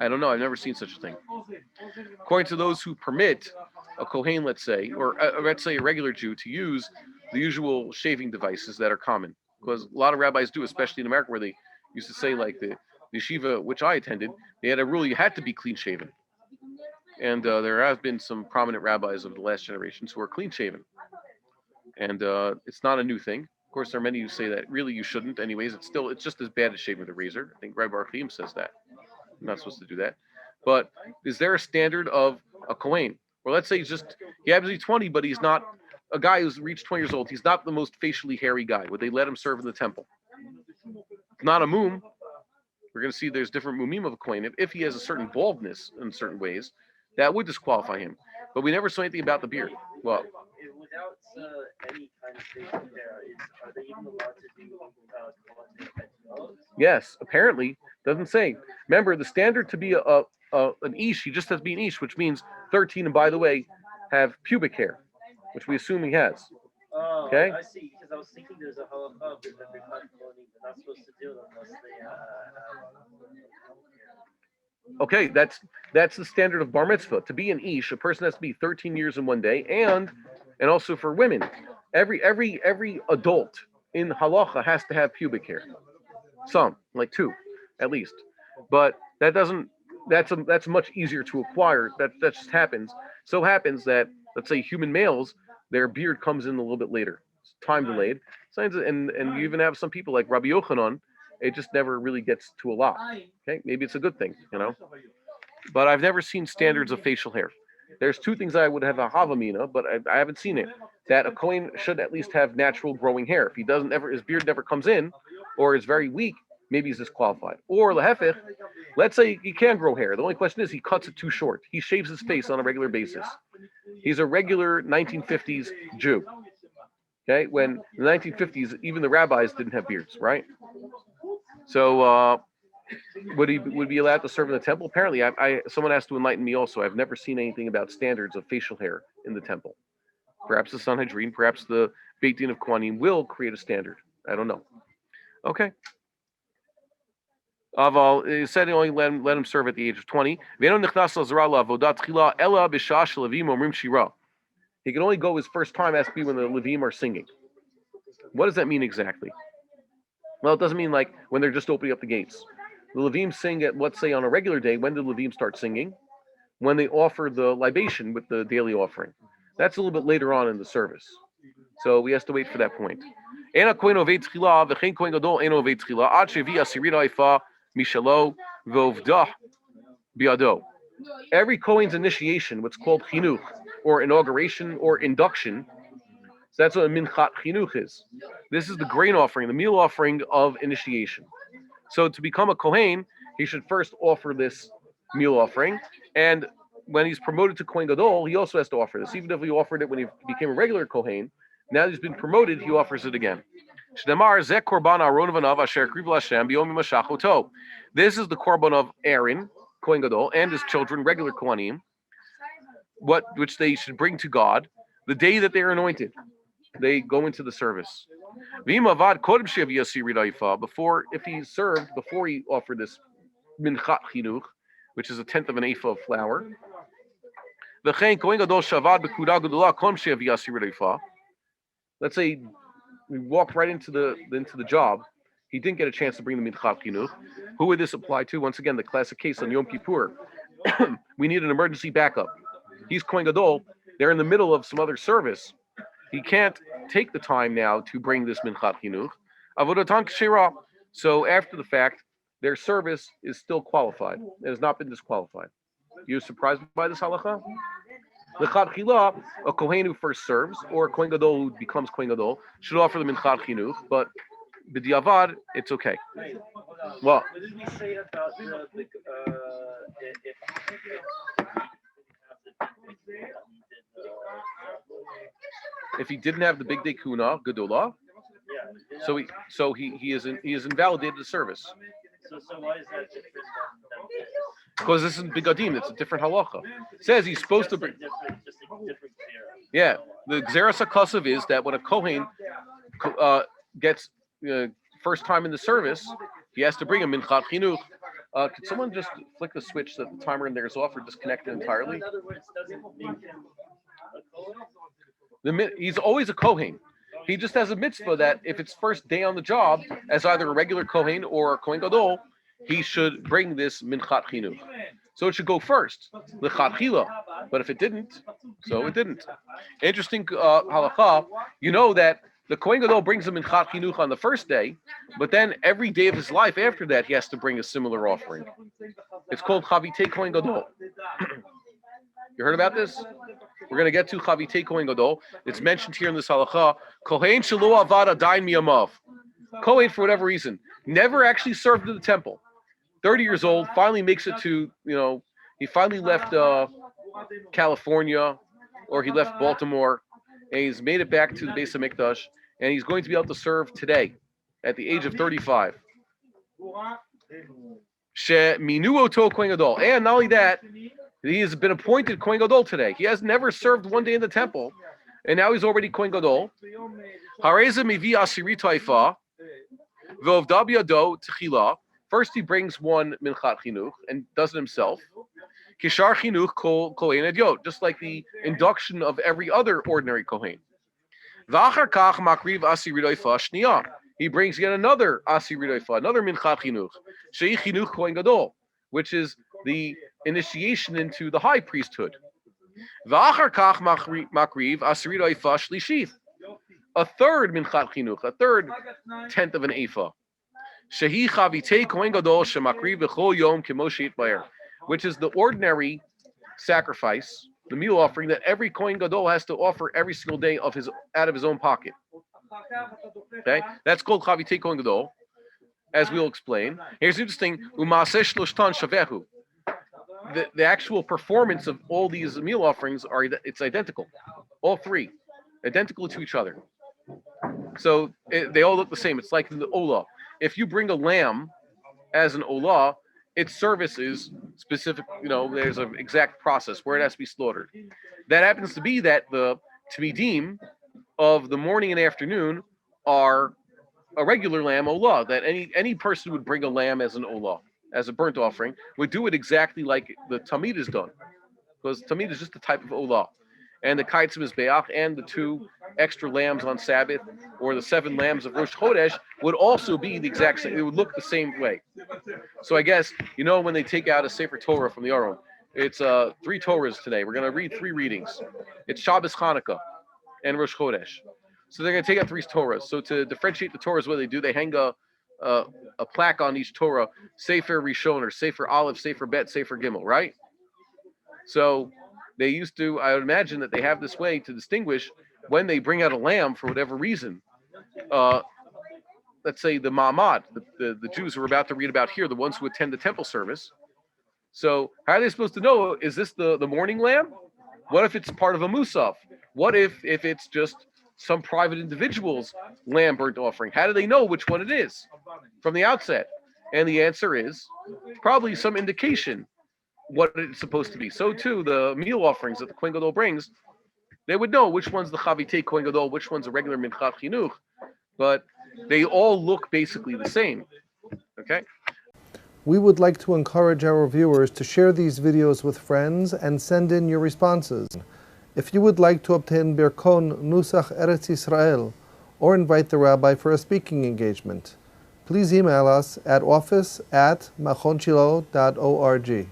I don't know. I've never seen such a thing. According to those who permit a Kohen, let's say, or let's say a regular Jew, to use the usual shaving devices that are common, because a lot of rabbis do, especially in America, where they used to say, like the yeshiva which I attended, they had a rule you had to be clean shaven, and there have been some prominent rabbis of the last generations who are clean shaven, and it's not a new thing. Of course, there are many who say that really you shouldn't. Anyways, it's just as bad as shaving with a razor. I think Rabbi Bar-Hayim says that you're not supposed to do that. But is there a standard of a Kohen? Or let's say he happens to be 20, but he's not a guy who's reached 20 years old. He's not the most facially hairy guy. Would they let him serve in the temple? Not a mum. We're going to see there's different mumim of a Kohen. If he has a certain baldness in certain ways, that would disqualify him. But we never saw anything about the beard. Well, without any kind of facial hair, are they even allowed to do content? Yes, apparently. Doesn't say. Remember, the standard to be an ish, he just has to be an ish, which means 13, and by the way, have pubic hair, which we assume he has. Oh, okay? I see, because I was thinking there's a halakha that they're not supposed to do it unless they Okay, that's the standard of bar mitzvah. To be an ish, a person has to be 13 years and 1 day, and also for women, every adult in halacha has to have pubic hair. Some, like 2, at least. But that doesn't. That's much easier to acquire. That just happens. So happens that, let's say, human males, their beard comes in a little bit later. It's time delayed. And you even have some people like Rabbi Yochanan. It just never really gets to a lot. Okay, maybe it's a good thing, But I've never seen standards of facial hair. There's 2 things I would have a havamina, but I haven't seen it. That a Kohen should at least have natural growing hair. If he doesn't his beard never comes in, or is very weak, maybe he's disqualified. Or lehefich, let's say he can grow hair. The only question is he cuts it too short. He shaves his face on a regular basis. He's a regular 1950s Jew. Okay, when in the 1950s, even the rabbis didn't have beards, right? So would he be allowed to serve in the temple? Apparently, someone has to enlighten me also. I've never seen anything about standards of facial hair in the temple. Perhaps the Sanhedrin, perhaps the Beit Din of Kohanim will create a standard. I don't know. Okay. Aval, it said only let him serve at the age of 20. He can only go his first time has to be when the Levim are singing. What does that mean exactly? Well, it doesn't mean like when they're just opening up the gates. The Levim sing at, let's say, on a regular day. When do the Levim start singing? When they offer the libation with the daily offering. That's a little bit later on in the service. So we have to wait for that point. Mishalo vovdah biado. Every Kohen's initiation, what's called chinuch, or inauguration, or induction, so that's what a minchat chinuch is. This is the grain offering, the meal offering of initiation. So to become a Kohen, he should first offer this meal offering, and when he's promoted to Kohen Gadol, he also has to offer this. Even if he offered it when he became a regular Kohen, now that he's been promoted, he offers it again. This is the korban of Aaron, Kohen Gadol, and his children, regular Kohanim, which they should bring to God the day that they are anointed. They go into the service. Before, if he served before he offered this minchat chinuch, which is a tenth of an ephah of flour. Let's say we walked right into the job. He didn't get a chance to bring the minchat chinuch. Who would this apply to? Once again, the classic case on Yom Kippur. We need an emergency backup. He's Kohen Gadol. They're in the middle of some other service. He can't take the time now to bring this minchat chinuch. Avodatan kshira. So after the fact, their service is still qualified. It has not been disqualified. You're surprised by this halacha? Lechat chila, a kohen who first serves, or a kohen gadol who becomes kohen gadol, should offer the minchat chinuch, but b'diavad, it's okay. Well, What did we say about if he didn't have the big day kuna gadola, so he is invalidated the service. So why is that different than this? Because this is bigadim, it's a different halacha. It says he's supposed to bring. Just a different zera. Yeah, the Xeris HaKasav is that when a Kohen gets first time in the service, he has to bring a minchat chinuch. Could someone just flick the switch so that the timer in there is off or disconnected entirely? In other words, doesn't make him a Kohen? He's always a Kohen. He just has a mitzvah that if it's first day on the job, as either a regular Kohen or a Kohen Gadol, he should bring this minchat chinuch. So it should go first, lechat chila. But if it didn't, so it didn't. Interesting halacha. You know that the Kohen Gadol brings the minchat chinuch on the first day, but then every day of his life after that, he has to bring a similar offering. It's called chavitei Kohen Gadol. You heard about this? We're going to get to chavitei Kohen Gadol. It's mentioned here in this halacha. Kohen shelo avad adayin miyamav. Kohen, for whatever reason, never actually served in the temple. 30 years old, finally makes it to, he finally left California, or he left Baltimore, and he's made it back to the Beis HaMikdash, and he's going to be able to serve today, at the age of 35. She'minu oto Kohen Gadol. And not only that, he has been appointed Kohen Gadol today. He has never served one day in the temple, and now he's already Kohen Gadol. Hareza mivi asiri taifa, v'ovda biyado techila. First, he brings one minchat chinuch and does it himself. Kishar chinuch kol kohen edyot, just like the induction of every other ordinary kohen. V'achar kach makriv asiri taifa shniya. He brings yet another asiri taifa, another minchat chinuch, shei chinuch kohen gadol, which is the initiation into the high priesthood. V'achar kach makriv asiri taifa shlishith, a third minchat chinuch, a third tenth of an ephah. Shehi chavitei Kohen Gadol shemakriv b'chol yom k'moshe yitbaer, which is the ordinary sacrifice, the meal offering that every Kohen Gadol has to offer every single day out of his own pocket. Okay, that's called chavitei Kohen Gadol, as we'll explain. Here's interesting: u'maaseh shloshtan shavehu. The actual performance of all these meal offerings it's identical, all three, identical to each other. So they all look the same. It's like the olah. If you bring a lamb as an olah, its service is specific. There's an exact process where it has to be slaughtered. That happens to be that the Tmidim of the morning and afternoon are a regular lamb olah, that any person would bring a lamb as an olah, as a burnt offering, would do it exactly like the tamid is done, because tamid is just a type of olah. And the kites mizbeach and the 2 extra lambs on Sabbath, or the 7 lambs of Rosh Chodesh, would also be the exact same. It would look the same way. So I guess, when they take out a Sefer Torah from the Aron, it's 3 Torahs today. We're going to read 3 readings. It's Shabbos, Hanukkah, and Rosh Chodesh. So they're going to take out 3 Torahs. So to differentiate the Torahs, what they do, they hang a plaque on each Torah, Sefer Rishon, or Sefer Aleph, Sefer Bet, Sefer Gimel, right? So they used to, I would imagine that they have this way to distinguish when they bring out a lamb for whatever reason. Let's say the Ma'amad, the Jews who we're about to read about here, the ones who attend the temple service. So how are they supposed to know, is this the morning lamb? What if it's part of a musaf? What if it's just some private individual's lamb burnt offering? How do they know which one it is from the outset? And the answer is probably some indication what it's supposed to be. So too, the meal offerings that the Kohen Gadol brings, they would know which one's the Chavitei Kohen Gadol, which one's a regular Minchat Chinuch, but they all look basically the same. Okay? We would like to encourage our viewers to share these videos with friends and send in your responses. If you would like to obtain Birkon Nusach Eretz Yisrael or invite the rabbi for a speaking engagement, please email us at office@machonshilo.org.